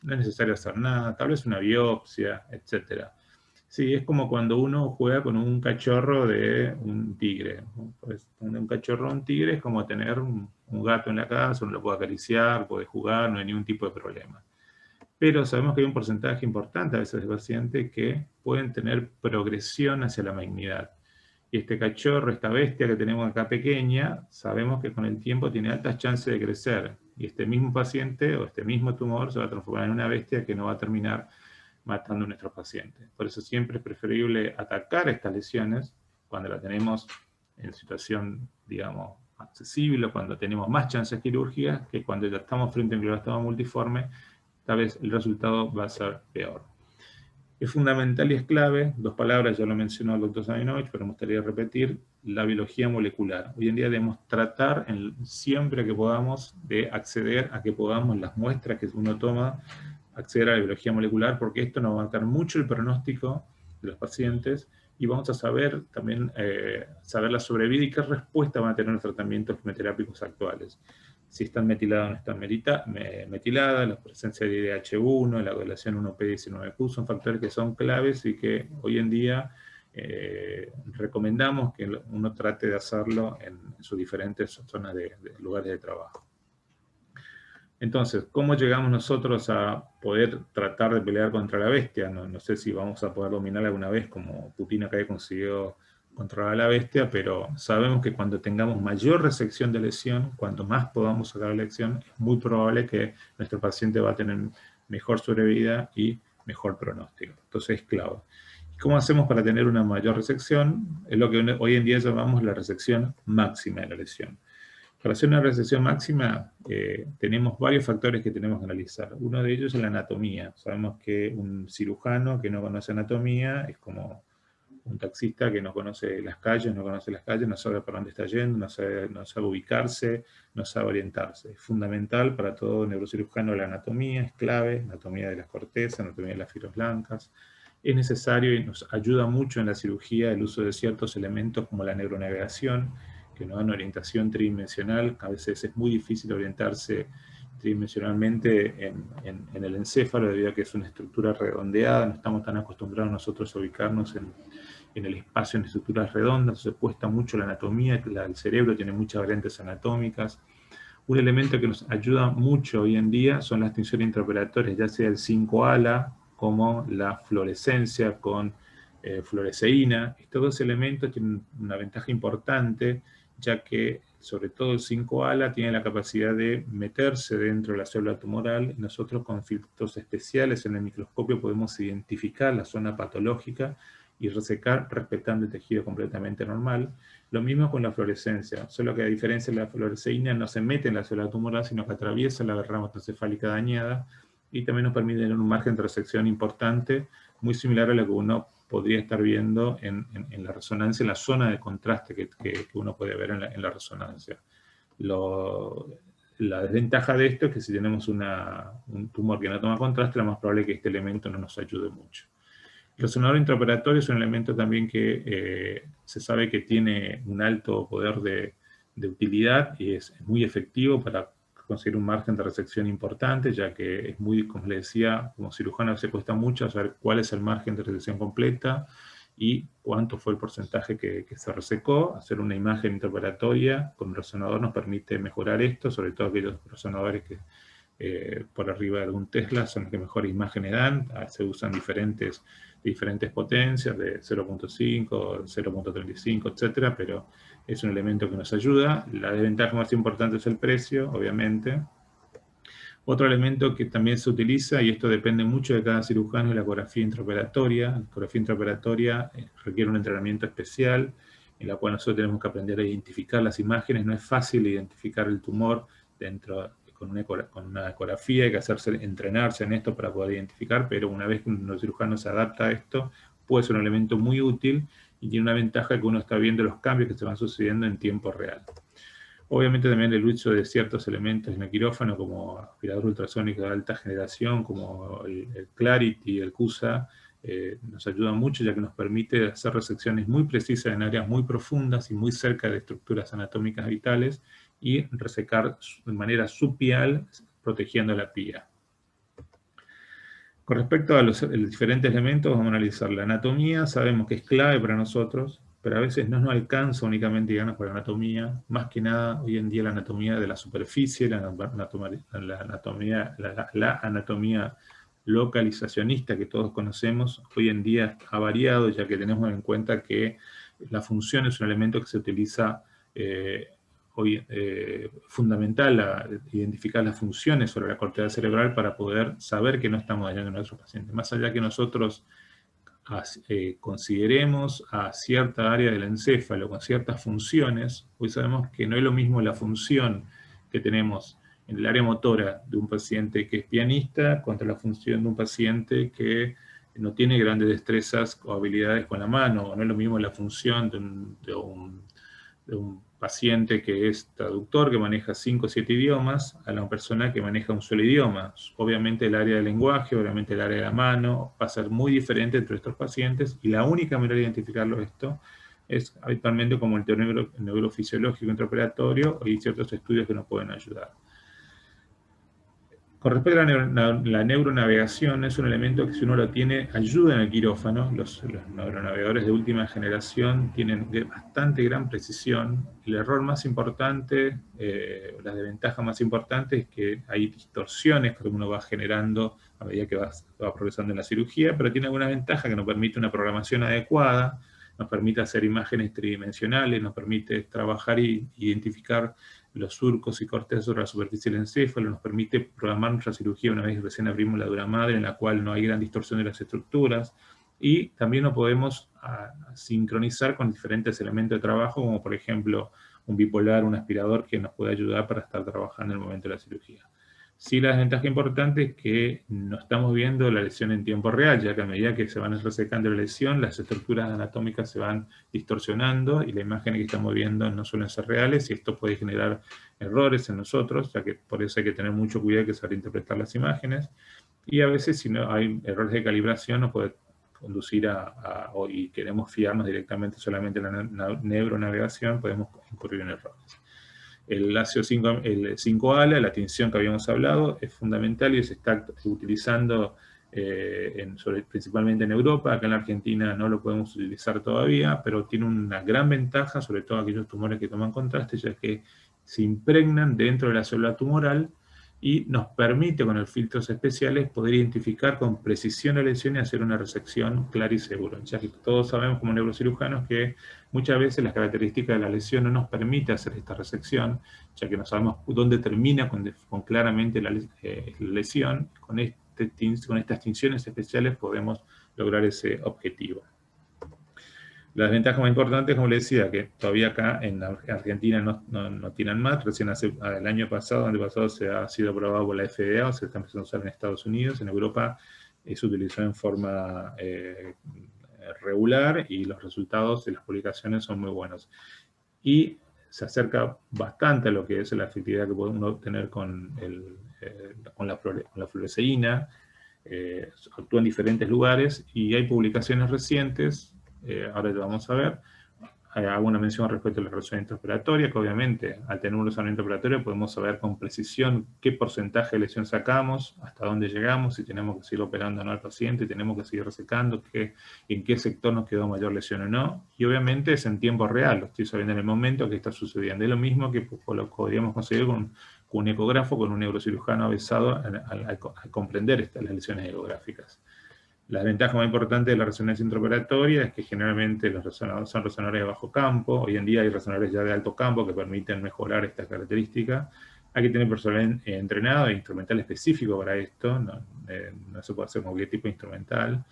no es necesario hacer nada, tal vez una biopsia, etc. Sí, es como cuando uno juega con un cachorro de un tigre. Pues, un cachorro de un tigre es como tener un gato en la casa, uno lo puede acariciar, puede jugar, no hay ningún tipo de problema. Pero sabemos que hay un porcentaje importante a veces de pacientes que pueden tener progresión hacia la malignidad. Y este cachorro, esta bestia que tenemos acá pequeña, sabemos que con el tiempo tiene altas chances de crecer. Y este mismo paciente o este mismo tumor se va a transformar en una bestia que no va a terminar matando a nuestros pacientes. Por eso siempre es preferible atacar estas lesiones cuando la tenemos en situación, digamos, accesible, o cuando tenemos más chances quirúrgicas, que cuando ya estamos frente a un glioblastoma multiforme, tal vez el resultado va a ser peor. Es fundamental y es clave, dos palabras, ya lo mencionó el doctor Sabinovich, pero me gustaría repetir, la biología molecular. Hoy en día debemos tratar siempre que podamos de acceder a que podamos las muestras que uno toma, acceder a la biología molecular, porque esto nos va a marcar mucho el pronóstico de los pacientes y vamos a saber también saber la sobrevida y qué respuesta van a tener los tratamientos quimioterápicos actuales. Si están metiladas o no están metiladas, la presencia de IDH1, la coagulación 1P19Q, son factores que son claves y que hoy en día recomendamos que uno trate de hacerlo en sus diferentes zonas de lugares de trabajo. Entonces, ¿cómo llegamos nosotros a poder tratar de pelear contra la bestia? No sé si vamos a poder dominar alguna vez como Putin acá consiguió controlar a la bestia, pero sabemos que cuando tengamos mayor resección de lesión, cuanto más podamos sacar la lesión, es muy probable que nuestro paciente va a tener mejor sobrevida y mejor pronóstico. Entonces es clave. ¿Cómo hacemos para tener una mayor resección? Es lo que hoy en día llamamos la resección máxima de la lesión. Para hacer una resección máxima tenemos varios factores que tenemos que analizar. Uno de ellos es la anatomía. Sabemos que un cirujano que no conoce anatomía es como un taxista que no conoce las calles, no sabe para dónde está yendo, no sabe ubicarse, no sabe orientarse. Es fundamental para todo neurocirujano la anatomía, es clave, anatomía de las cortezas, anatomía de las fibras blancas, Es necesario y nos ayuda mucho en la cirugía el uso de ciertos elementos como la neuronavegación, que nos dan orientación tridimensional. A veces es muy difícil orientarse tridimensionalmente en el encéfalo, debido a que es una estructura redondeada, no estamos tan acostumbrados nosotros a ubicarnos en el espacio en estructuras redondas, entonces cuesta mucho la anatomía, el cerebro tiene muchas variantes anatómicas. Un elemento que nos ayuda mucho hoy en día son las tinciones intraoperatorias, ya sea el 5-ala, como la fluorescencia con fluoresceína. Estos dos elementos tienen una ventaja importante, ya que sobre todo el 5-ala tiene la capacidad de meterse dentro de la célula tumoral, y nosotros con filtros especiales en el microscopio podemos identificar la zona patológica y resecar respetando el tejido completamente normal. Lo mismo con la fluorescencia, solo que a diferencia de la fluoresceína no se mete en la célula tumoral, sino que atraviesa la rama hematoencefálica dañada, y también nos permite tener un margen de resección importante, muy similar a lo que uno podría estar viendo en la resonancia, en la zona de contraste que uno puede ver en la resonancia. La desventaja de esto es que si tenemos un tumor que no toma contraste, lo más probable es que este elemento no nos ayude mucho. El resonador intraoperatorio es un elemento también que se sabe que tiene un alto poder de utilidad y es muy efectivo para conseguir un margen de resección importante, ya que es muy, como les decía, como cirujano se cuesta mucho saber cuál es el margen de resección completa y cuánto fue el porcentaje que se resecó. Hacer una imagen intraoperatoria con un resonador nos permite mejorar esto, sobre todo aquellos resonadores que por arriba de un Tesla son los que mejores imágenes dan. Se usan diferentes potencias, de 0.5, 0.35, etc., pero es un elemento que nos ayuda. La desventaja más importante es el precio, obviamente. Otro elemento que también se utiliza, y esto depende mucho de cada cirujano, es la ecografía intraoperatoria. La ecografía intraoperatoria requiere un entrenamiento especial, en la cual nosotros tenemos que aprender a identificar las imágenes. No es fácil identificar el tumor con una ecografía, hay que entrenarse en esto para poder identificar, pero una vez que un cirujano se adapta a esto, puede ser un elemento muy útil y tiene una ventaja que uno está viendo los cambios que se van sucediendo en tiempo real. Obviamente también el uso de ciertos elementos en el quirófano, como aspirador ultrasónico de alta generación, como el Clarity, el CUSA, nos ayuda mucho, ya que nos permite hacer resecciones muy precisas en áreas muy profundas y muy cerca de estructuras anatómicas vitales, y resecar de manera subpial, protegiendo la pía. Con respecto a los diferentes elementos, vamos a analizar la anatomía. Sabemos que es clave para nosotros, pero a veces no nos alcanza únicamente, digamos, para la anatomía. Más que nada, hoy en día la anatomía de la superficie, la anatomía localizacionista que todos conocemos, hoy en día ha variado, ya que tenemos en cuenta que la función es un elemento que se utiliza hoy fundamental, identificar las funciones sobre la corteza cerebral para poder saber que no estamos dañando a nuestros pacientes. Más allá que nosotros consideremos a cierta área del encéfalo con ciertas funciones, hoy sabemos que no es lo mismo la función que tenemos en el área motora de un paciente que es pianista contra la función de un paciente que no tiene grandes destrezas o habilidades con la mano. No es lo mismo la función de un paciente que es traductor, que maneja 5 o 7 idiomas, a una persona que maneja un solo idioma. Obviamente el área del lenguaje, obviamente el área de la mano, va a ser muy diferente entre estos pacientes, y la única manera de identificarlo esto es habitualmente como el teorema neurofisiológico intraoperatorio, y ciertos estudios que nos pueden ayudar. Con respecto a la neuronavegación, es un elemento que si uno lo tiene, ayuda en el quirófano. Los neuronavegadores de última generación tienen bastante gran precisión. El error más importante, la desventaja más importante es que hay distorsiones que uno va generando a medida que va progresando en la cirugía, pero tiene alguna ventaja que nos permite una programación adecuada, nos permite hacer imágenes tridimensionales, nos permite trabajar e identificar los surcos y cortes sobre la superficie del encéfalo, nos permite programar nuestra cirugía una vez recién abrimos la dura madre, en la cual no hay gran distorsión de las estructuras, y también nos podemos sincronizar con diferentes elementos de trabajo, como por ejemplo un bipolar, un aspirador, que nos puede ayudar para estar trabajando en el momento de la cirugía. Sí, la desventaja importante es que no estamos viendo la lesión en tiempo real, ya que a medida que se van resecando la lesión, las estructuras anatómicas se van distorsionando y las imágenes que estamos viendo no suelen ser reales, y esto puede generar errores en nosotros, ya que por eso hay que tener mucho cuidado que saber interpretar las imágenes. Y a veces, si no hay errores de calibración, nos puede conducir y queremos fiarnos directamente solamente en la neuronavegación, podemos incurrir en errores. El ácido 5-ALA, la tinción que habíamos hablado, es fundamental y se está utilizando principalmente en Europa. Acá en la Argentina no lo podemos utilizar todavía, pero tiene una gran ventaja, sobre todo aquellos tumores que toman contraste, ya que se impregnan dentro de la célula tumoral y nos permite, con los filtros especiales, poder identificar con precisión la lesión y hacer una resección clara y segura. Ya que todos sabemos como neurocirujanos que muchas veces las características de la lesión no nos permite hacer esta resección, ya que no sabemos dónde termina con claramente la lesión. Con estas tinciones especiales podemos lograr ese objetivo. La desventaja más importante, como les decía, que todavía acá en Argentina no tienen más. Recién el año pasado, se ha sido aprobado por la FDA, o se está empezando a usar en Estados Unidos. En Europa se utilizó en forma regular y los resultados de las publicaciones son muy buenos. Y se acerca bastante a lo que es la efectividad que podemos obtener con la fluoresceína. Actúa en diferentes lugares y hay publicaciones recientes. Ahora lo vamos a ver. Hago una mención respecto a la resolución intraoperatoria, que obviamente al tener un razonamiento operatorio podemos saber con precisión qué porcentaje de lesión sacamos, hasta dónde llegamos, si tenemos que seguir operando o no al paciente, tenemos que seguir resecando, en qué sector nos quedó mayor lesión o no. Y obviamente es en tiempo real, lo estoy sabiendo en el momento que está sucediendo. Es lo mismo que lo podríamos conseguir con un ecógrafo, con un neurocirujano avisado al comprender las lesiones ecográficas. La ventaja más importante de la resonancia intraoperatoria es que generalmente los resonadores son resonadores de bajo campo. Hoy en día hay resonadores ya de alto campo que permiten mejorar esta característica. Hay que tener personal entrenado e instrumental específico para esto. No se puede hacer con cualquier tipo de instrumental.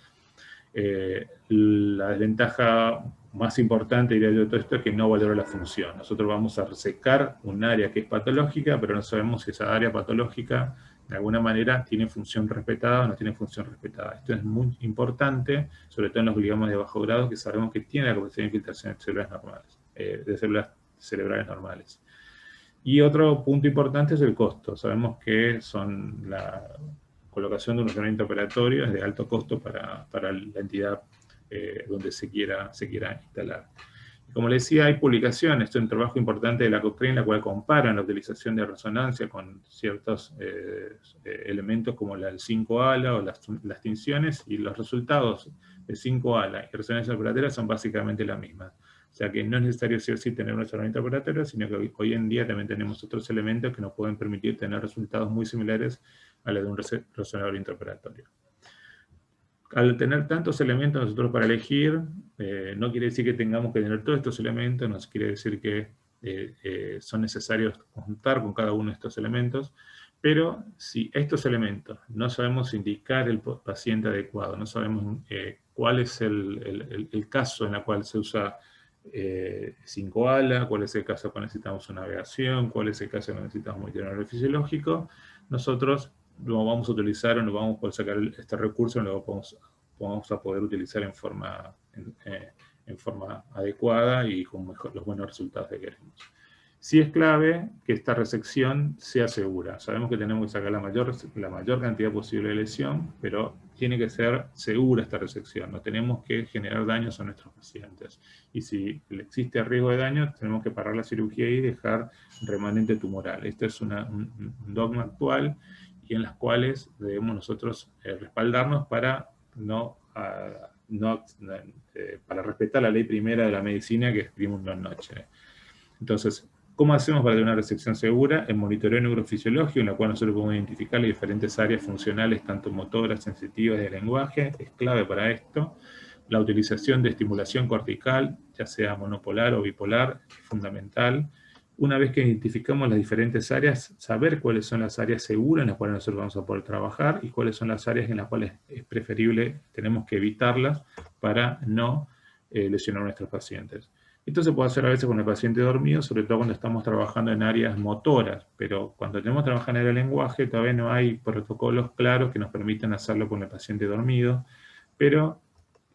La desventaja más importante, diría yo, de todo esto es que no valora la función. Nosotros vamos a resecar un área que es patológica, pero no sabemos si esa área patológica de alguna manera tiene función respetada o no tiene función respetada. Esto es muy importante, sobre todo en los gliiomas de bajo grado, que sabemos que tiene la capacidad de infiltración de células normales, de células cerebrales normales. Y otro punto importante es el costo. Sabemos que la colocación de un razonamiento operatorio es de alto costo para la entidad donde se quiera instalar. Como les decía, hay publicaciones, esto es un trabajo importante de la Cochrane, en la cual comparan la utilización de resonancia con ciertos elementos como el 5-ALA o las tinciones, y los resultados de 5-ALA y resonancia operatoria son básicamente las mismas. O sea que no es necesario sí o sí tener un razonamiento operatorio, sino que hoy en día también tenemos otros elementos que nos pueden permitir tener resultados muy similares a los de un resonador intraoperatorio. Al tener tantos elementos nosotros para elegir, no quiere decir que tengamos que tener todos estos elementos, no quiere decir que son necesarios contar con cada uno de estos elementos, pero si estos elementos no sabemos indicar el paciente adecuado, no sabemos cuál es el caso en el cual se usa 5-ALA, cuál es el caso cuando necesitamos una navegación, cuál es el caso cuando necesitamos un itinerario fisiológico, nosotros lo vamos a utilizar o no vamos a poder sacar este recurso, no lo vamos a poder utilizar en forma adecuada y con los buenos resultados que queremos. Sí es clave que esta resección sea segura. Sabemos que tenemos que sacar la mayor cantidad posible de lesión, pero tiene que ser segura esta resección. No tenemos que generar daños a nuestros pacientes. Y si existe riesgo de daño, tenemos que parar la cirugía y dejar remanente tumoral. Este es un dogma actual y en las cuales debemos nosotros respaldarnos para para respetar la ley primera de la medicina que es primum non nocere. Entonces, ¿cómo hacemos para tener una resección segura? El monitoreo neurofisiológico, en la cual nosotros podemos identificar las diferentes áreas funcionales, tanto motoras, sensitivas, de lenguaje, es clave para esto. La utilización de estimulación cortical, ya sea monopolar o bipolar, es fundamental. Una vez que identificamos las diferentes áreas, saber cuáles son las áreas seguras en las cuales nosotros vamos a poder trabajar y cuáles son las áreas en las cuales es preferible, tenemos que evitarlas para no lesionar a nuestros pacientes. Esto se puede hacer a veces con el paciente dormido, sobre todo cuando estamos trabajando en áreas motoras, pero cuando tenemos que trabajar en el lenguaje todavía no hay protocolos claros que nos permitan hacerlo con el paciente dormido, pero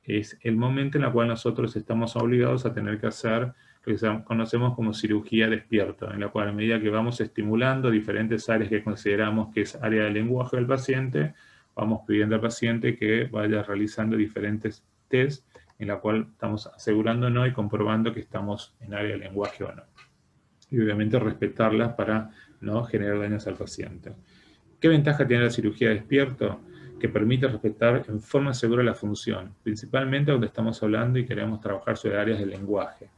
es el momento en el cual nosotros estamos obligados a tener que hacer lo que conocemos como cirugía despierto, en la cual a medida que vamos estimulando diferentes áreas que consideramos que es área del lenguaje del paciente, vamos pidiendo al paciente que vaya realizando diferentes test en la cual estamos asegurándonos y comprobando que estamos en área de lenguaje o no. Y obviamente respetarlas para no generar daños al paciente. ¿Qué ventaja tiene la cirugía despierto? Que permite respetar en forma segura la función, principalmente donde estamos hablando y queremos trabajar sobre áreas del lenguaje.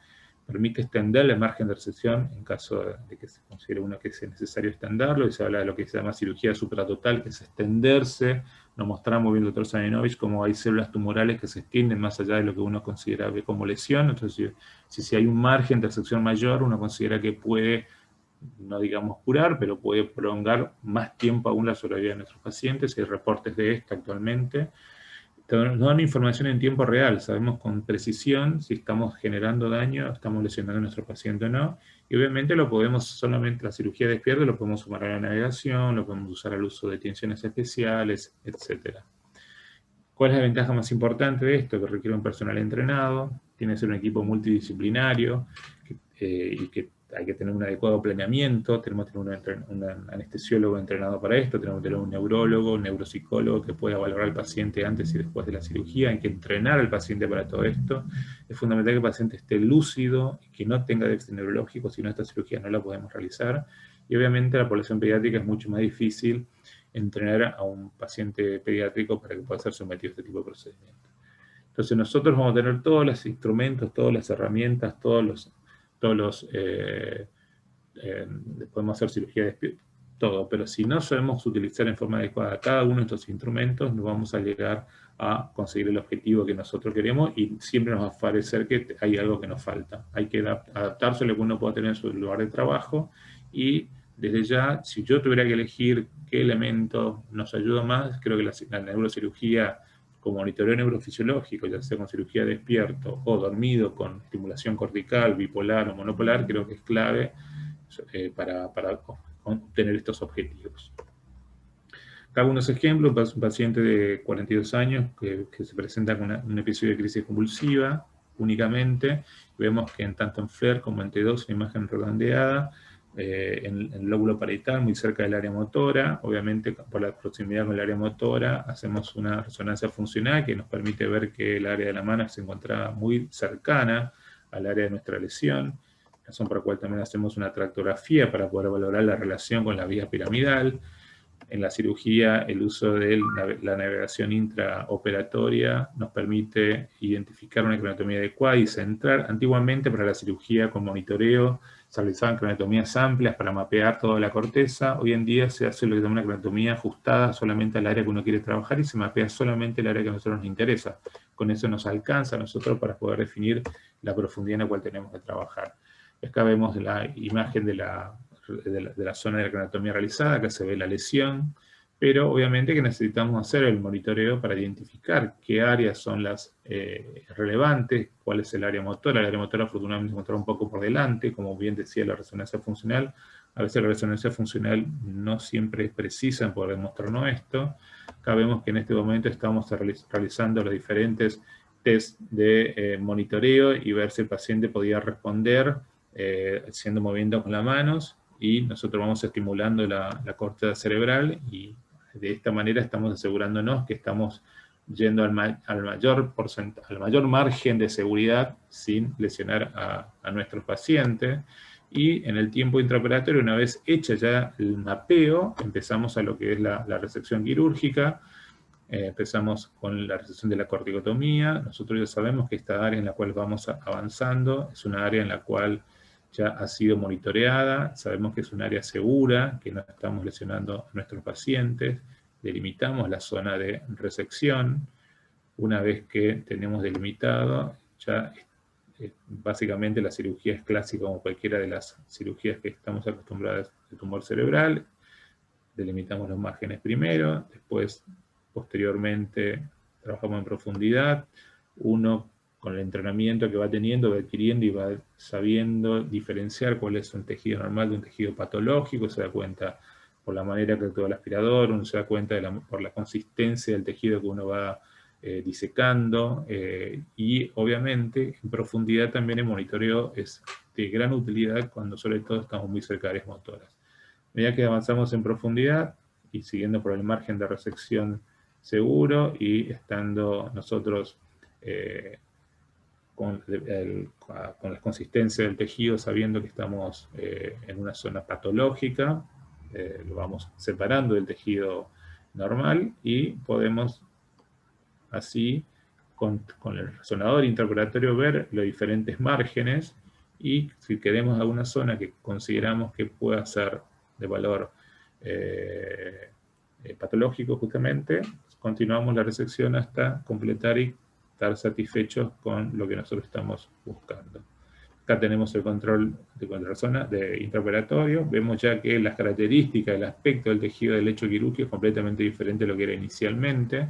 Permite extender el margen de resección en caso de que se considere uno que sea necesario extenderlo, y se habla de lo que se llama cirugía supratotal, que es extenderse. Nos mostraba muy bien el doctor Saninovich cómo hay células tumorales que se extienden más allá de lo que uno considera como lesión. Entonces, si hay un margen de resección mayor, uno considera que puede, no digamos curar, pero puede prolongar más tiempo aún la sobrevida de nuestros pacientes. Hay reportes de esto actualmente. Nos dan información en tiempo real, sabemos con precisión si estamos generando daño, estamos lesionando a nuestro paciente o no, y obviamente lo podemos, solamente la cirugía despierta, lo podemos sumar a la navegación, lo podemos usar al uso de tensiones especiales, etc. ¿Cuál es la ventaja más importante de esto? Que requiere un personal entrenado, tiene que ser un equipo multidisciplinario, y que hay que tener un adecuado planeamiento, tenemos que tener un anestesiólogo entrenado para esto, tenemos que tener un neurólogo, un neuropsicólogo que pueda valorar al paciente antes y después de la cirugía, hay que entrenar al paciente para todo esto. Es fundamental que el paciente esté lúcido, que no tenga déficit neurológico, si no esta cirugía no la podemos realizar. Y obviamente la población pediátrica es mucho más difícil entrenar a un paciente pediátrico para que pueda ser sometido a este tipo de procedimientos. Entonces nosotros vamos a tener todos los instrumentos, todas las herramientas, podemos hacer cirugía de todo, pero si no sabemos utilizar en forma adecuada cada uno de estos instrumentos, no vamos a llegar a conseguir el objetivo que nosotros queremos, y siempre nos va a parecer que hay algo que nos falta. Hay que adaptarse a lo que uno pueda tener en su lugar de trabajo, y desde ya, si yo tuviera que elegir qué elemento nos ayuda más, creo que la neurocirugía como monitoreo neurofisiológico, ya sea con cirugía despierto o dormido con estimulación cortical, bipolar o monopolar, creo que es clave para obtener estos objetivos. Acá algunos ejemplos: un paciente de 42 años que se presenta con un episodio de crisis convulsiva únicamente. Vemos que tanto en FLAIR como en T2, una imagen redondeada, en el lóbulo parietal, muy cerca del área motora. Obviamente, por la proximidad con el área motora, hacemos una resonancia funcional que nos permite ver que el área de la mano se encontraba muy cercana al área de nuestra lesión, razón por la cual también hacemos una tractografía para poder valorar la relación con la vía piramidal. En la cirugía, el uso de la navegación intraoperatoria nos permite identificar una cronotomía adecuada y centrar. Antiguamente, para la cirugía con monitoreo, se realizaban cronotomías amplias para mapear toda la corteza. Hoy en día se hace lo que se llama una cronotomía ajustada solamente al área que uno quiere trabajar, y se mapea solamente el área que a nosotros nos interesa. Con eso nos alcanza a nosotros para poder definir la profundidad en la cual tenemos que trabajar. Acá vemos la imagen de la zona de la cronotomía realizada. Acá se ve la lesión, pero obviamente que necesitamos hacer el monitoreo para identificar qué áreas son las relevantes, cuál es el área motora. El área motora afortunadamente se encuentra un poco por delante, como bien decía la resonancia funcional. A veces la resonancia funcional no siempre es precisa en poder demostrarnos esto. Acá vemos que en este momento estamos realizando los diferentes test de monitoreo y ver si el paciente podía responder haciendo movimientos con las manos, y nosotros vamos estimulando la corteza cerebral, y de esta manera estamos asegurándonos que estamos yendo al mayor margen de seguridad sin lesionar a nuestros pacientes. Y en el tiempo intraoperatorio, una vez hecha ya el mapeo, empezamos a lo que es la resección quirúrgica. Empezamos con la resección de la corticotomía. Nosotros ya sabemos que esta área en la cual vamos avanzando es una área en la cual ya ha sido monitoreada, sabemos que es un área segura, que no estamos lesionando a nuestros pacientes. Delimitamos la zona de resección. Una vez que tenemos delimitado, ya básicamente la cirugía es clásica como cualquiera de las cirugías que estamos acostumbrados de tumor cerebral. Delimitamos los márgenes primero, después, posteriormente, trabajamos en profundidad. Uno, con el entrenamiento que va teniendo, va adquiriendo y va sabiendo diferenciar cuál es un tejido normal de un tejido patológico. Se da cuenta por la manera que actúa el aspirador, uno se da cuenta por la consistencia del tejido que uno va disecando, y obviamente en profundidad también el monitoreo es de gran utilidad cuando sobre todo estamos muy cerca de áreas motoras. A medida que avanzamos en profundidad y siguiendo por el margen de resección seguro y estando nosotros con la consistencia del tejido, sabiendo que estamos en una zona patológica, lo vamos separando del tejido normal y podemos así, con el resonador intraoperatorio, ver los diferentes márgenes y si queremos alguna zona que consideramos que pueda ser de valor patológico justamente, continuamos la resección hasta completar y estar satisfechos con lo que nosotros estamos buscando. Acá tenemos el control de intraoperatorio. Vemos ya que las características, el aspecto del tejido del lecho quirúrgico es completamente diferente a lo que era inicialmente.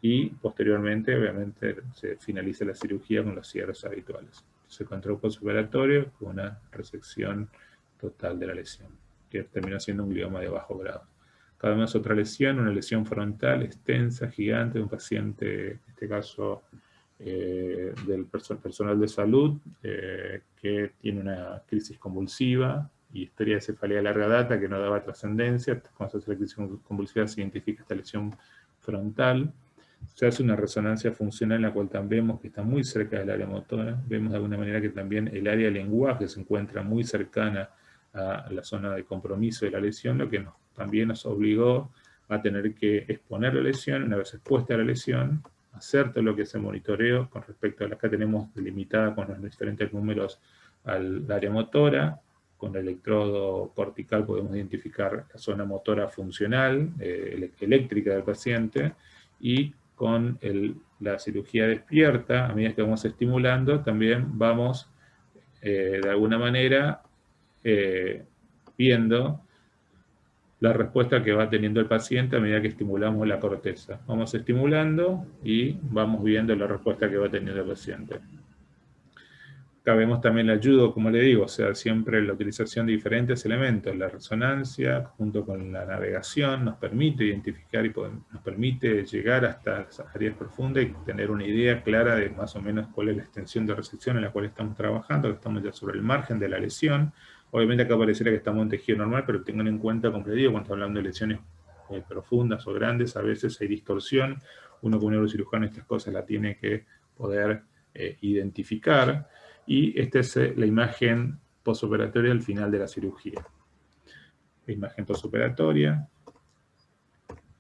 Y posteriormente, obviamente, se finaliza la cirugía con los cierres habituales. El control postoperatorio con una resección total de la lesión, que terminó siendo un glioma de bajo grado. Cada vez otra lesión, una lesión frontal extensa, gigante, de un paciente, en este caso del personal de salud, que tiene una crisis convulsiva y historia de cefalea de larga data que no daba trascendencia. Cuando se hace la crisis convulsiva se identifica esta lesión frontal. Se hace una resonancia funcional en la cual también vemos que está muy cerca del área motora. Vemos de alguna manera que también el área de lenguaje se encuentra muy cercana a la zona de compromiso de la lesión, lo que también nos obligó a tener que exponer la lesión. Una vez expuesta a la lesión, hacer todo lo que es el monitoreo con respecto a acá tenemos delimitada con los diferentes números al área motora. Con el electrodo cortical podemos identificar la zona motora funcional, eléctrica del paciente, y con la cirugía despierta, a medida que vamos estimulando, también vamos de alguna manera viendo la respuesta que va teniendo el paciente a medida que estimulamos la corteza. Vamos estimulando y vamos viendo la respuesta que va teniendo el paciente. Acá vemos también la ayuda, como le digo, o sea, siempre la utilización de diferentes elementos. La resonancia, junto con la navegación, nos permite identificar y nos permite llegar hasta esas áreas profundas y tener una idea clara de más o menos cuál es la extensión de resección en la cual estamos trabajando, que estamos ya sobre el margen de la lesión. Obviamente acá pareciera que estamos en tejido normal, pero tengan en cuenta, como les digo, cuando estamos hablando de lesiones profundas o grandes, a veces hay distorsión. Uno como neurocirujano estas cosas las tiene que poder identificar. Y esta es la imagen postoperatoria al final de la cirugía. La imagen postoperatoria.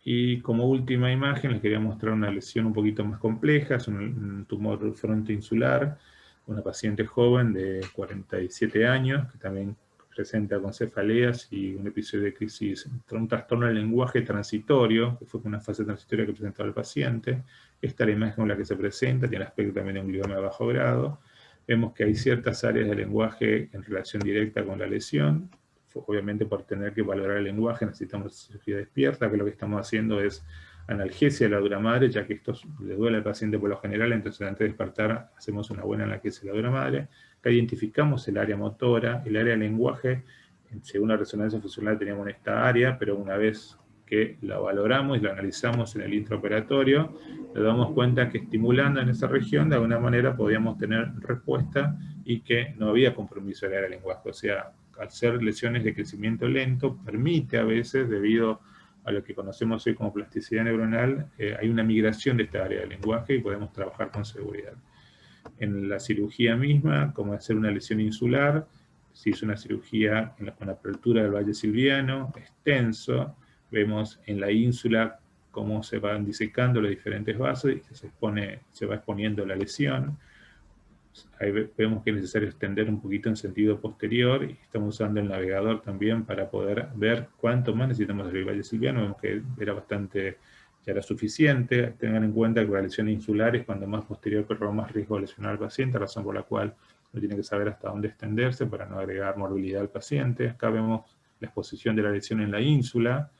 Y como última imagen les quería mostrar una lesión un poquito más compleja. Es un tumor frontoinsular. Una paciente joven de 47 años que también presenta con cefaleas y un episodio de crisis, un trastorno del lenguaje transitorio, que fue una fase transitoria que presentó el paciente. Esta es la imagen con la que se presenta, tiene aspecto también de un glioma de bajo grado. Vemos que hay ciertas áreas del lenguaje en relación directa con la lesión. Obviamente por tener que valorar el lenguaje necesitamos cirugía despierta, que lo que estamos haciendo es analgesia de la dura madre, ya que esto le duele al paciente por lo general, entonces antes de despertar hacemos una buena analgesia de la dura madre. Acá identificamos el área motora, el área de lenguaje, según la resonancia funcional teníamos en esta área, pero una vez que la valoramos y la analizamos en el intraoperatorio, nos damos cuenta que estimulando en esa región, de alguna manera podíamos tener respuesta y que no había compromiso del área de lenguaje. O sea, al ser lesiones de crecimiento lento, permite a veces, debido a lo que conocemos hoy como plasticidad neuronal, hay una migración de esta área del lenguaje y podemos trabajar con seguridad. En la cirugía misma, como hacer una lesión insular, se hizo una cirugía con apertura del valle silviano, extenso. Vemos en la ínsula cómo se van disecando los diferentes vasos y se va exponiendo la lesión. Ahí vemos que es necesario extender un poquito en sentido posterior y estamos usando el navegador también para poder ver cuánto más necesitamos del valle silviano. Vemos que ya era suficiente. Tengan en cuenta que la lesión insular es cuando más posterior, pero más riesgo de lesionar al paciente, razón por la cual uno tiene que saber hasta dónde extenderse para no agregar morbilidad al paciente. Acá vemos la exposición de la lesión en la ínsula.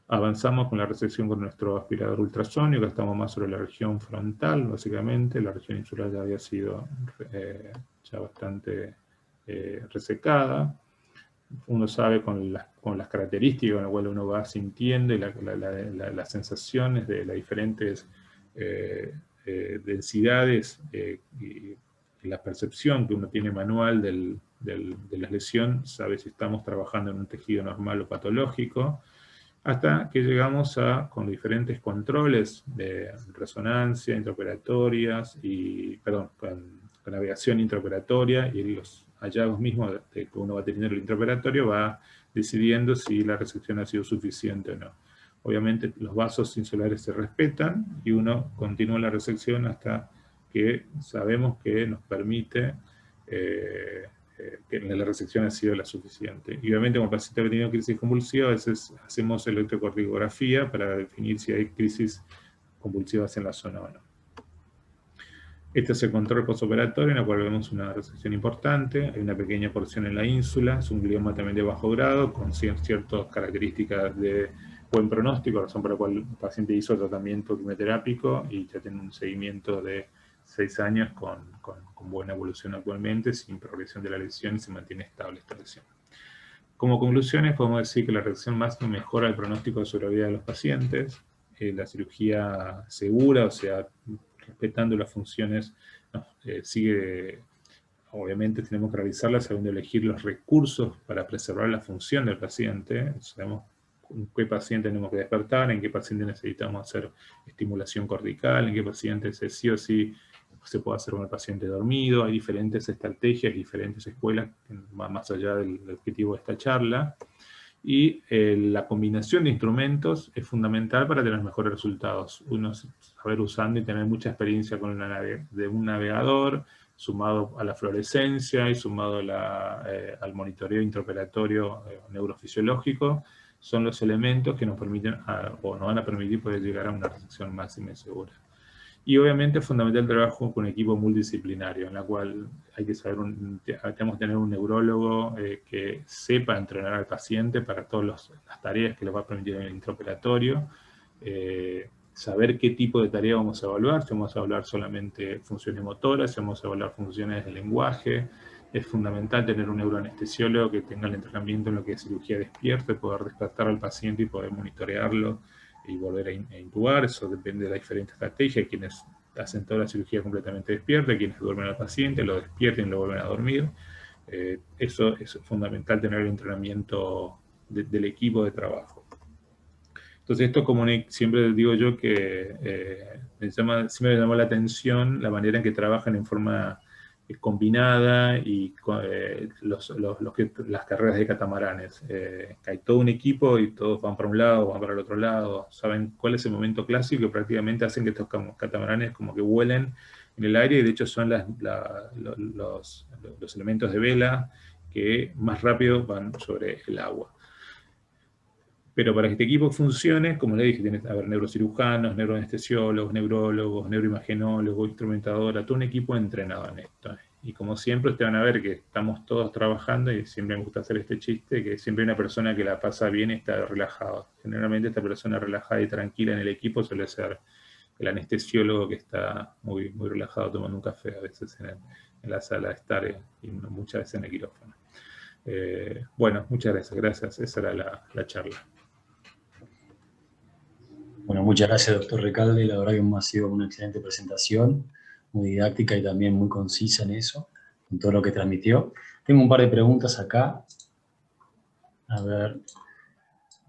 Avanzamos con la resección con nuestro aspirador ultrasónico, estamos más sobre la región frontal, básicamente. La región insular ya había sido ya bastante resecada. Uno sabe con las características con las cuales uno va sintiendo y las sensaciones de las diferentes densidades y la percepción que uno tiene manual de la lesión, sabe si estamos trabajando en un tejido normal o patológico. hasta que llegamos con diferentes controles de resonancia intraoperatorias con navegación intraoperatoria y los hallazgos mismos que uno va teniendo en el intraoperatorio va decidiendo si la resección ha sido suficiente o no. Obviamente los vasos insulares se respetan y uno continúa la resección hasta que sabemos que nos permite que la resección ha sido la suficiente. Y obviamente como el paciente ha tenido crisis convulsiva, a veces hacemos electrocardiografía para definir si hay crisis convulsivas en la zona o no. Este es el control postoperatorio, en el cual vemos una resección importante, hay una pequeña porción en la ínsula, es un glioma también de bajo grado, con ciertas características de buen pronóstico, razón por la cual el paciente hizo tratamiento quimioterápico y ya tiene un seguimiento de 6 años con buena evolución actualmente, sin progresión de la lesión y se mantiene estable esta lesión. Como conclusiones podemos decir que la resección máxima mejora el pronóstico de sobrevida de los pacientes, la cirugía segura, o sea, respetando las funciones, sigue, obviamente tenemos que realizarla sabiendo elegir los recursos para preservar la función del paciente, sabemos en qué paciente tenemos que despertar, en qué paciente necesitamos hacer estimulación cortical, en qué paciente sí o sí se puede hacer con el paciente dormido, hay diferentes estrategias, diferentes escuelas, más allá del objetivo de esta charla, y la combinación de instrumentos es fundamental para tener mejores resultados. Uno saber usando y tener mucha experiencia con de un navegador, sumado a la fluorescencia y sumado al monitoreo intraoperatorio neurofisiológico, son los elementos que nos permiten, o nos van a permitir poder llegar a una resección máxima y segura. Y obviamente es fundamental el trabajo con un equipo multidisciplinario, en la cual hay que saber, tenemos que tener un neurólogo que sepa entrenar al paciente para todas las tareas que le va a permitir en el intraoperatorio, saber qué tipo de tarea vamos a evaluar, si vamos a evaluar solamente funciones motoras, si vamos a evaluar funciones de lenguaje. Es fundamental tener un neuroanestesiólogo que tenga el entrenamiento en lo que es cirugía despierta, poder despertar al paciente y poder monitorearlo y volver a intubar. Eso depende de la diferente estrategia. Hay quienes hacen toda la cirugía completamente despierta, hay quienes duermen al paciente, lo despierten y lo vuelven a dormir. Eso es fundamental, tener el entrenamiento del equipo de trabajo. Entonces esto, como siempre digo yo, que siempre me llamó la atención la manera en que trabajan en forma combinada y las carreras de catamaranes. Hay todo un equipo y todos van para un lado, van para el otro lado, saben cuál es el momento clásico y prácticamente hacen que estos catamaranes como que vuelen en el aire, y de hecho son los elementos de vela que más rápido van sobre el agua. Pero para que este equipo funcione, como le dije, tiene que haber neurocirujanos, neuroanestesiólogos, neurólogos, neuroimagenólogos, instrumentadora, todo un equipo entrenado en esto. Y como siempre, ustedes van a ver que estamos todos trabajando, y siempre me gusta hacer este chiste, que siempre hay una persona que la pasa bien y está relajada. Generalmente esta persona relajada y tranquila en el equipo suele ser el anestesiólogo que está muy, muy relajado tomando un café, a veces en la sala de estar y muchas veces en el quirófano. Bueno, muchas gracias. Esa era la charla. Bueno, muchas gracias, doctor Recalde. La verdad que ha sido una excelente presentación, muy didáctica y también muy concisa en eso, en todo lo que transmitió. Tengo un par de preguntas acá. A ver,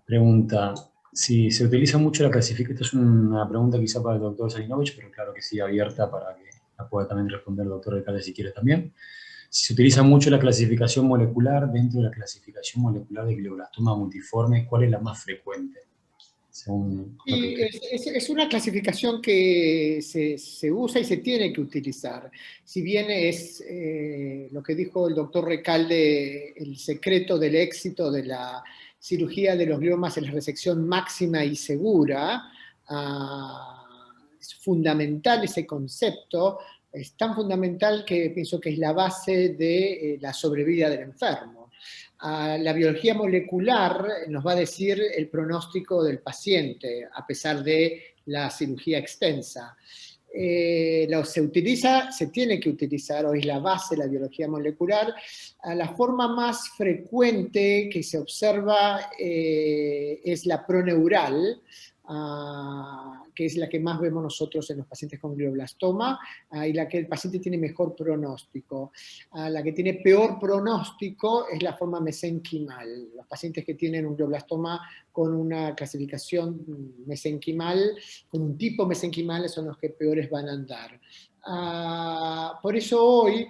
pregunta, si se utiliza mucho la clasificación, esta es una pregunta quizá para el doctor Salinovich, pero claro que sí, abierta para que la pueda también responder el doctor Recalde si quiere también. Si se utiliza mucho la clasificación molecular, dentro de la clasificación molecular de glioblastoma multiforme, ¿cuál es la más frecuente? Es una clasificación que se usa y se tiene que utilizar. Si bien es lo que dijo el doctor Recalde, el secreto del éxito de la cirugía de los gliomas es la resección máxima y segura, es fundamental ese concepto, es tan fundamental que pienso que es la base de la sobrevida del enfermo. La biología molecular nos va a decir el pronóstico del paciente, a pesar de la cirugía extensa. Se tiene que utilizar, o es la base de la biología molecular. La forma más frecuente que se observa es la proneural, que es la que más vemos nosotros en los pacientes con glioblastoma, y la que el paciente tiene mejor pronóstico. La que tiene peor pronóstico es la forma mesenquimal. Los pacientes que tienen un glioblastoma con una clasificación mesenquimal, con un tipo mesenquimal, son los que peores van a andar. Por eso hoy,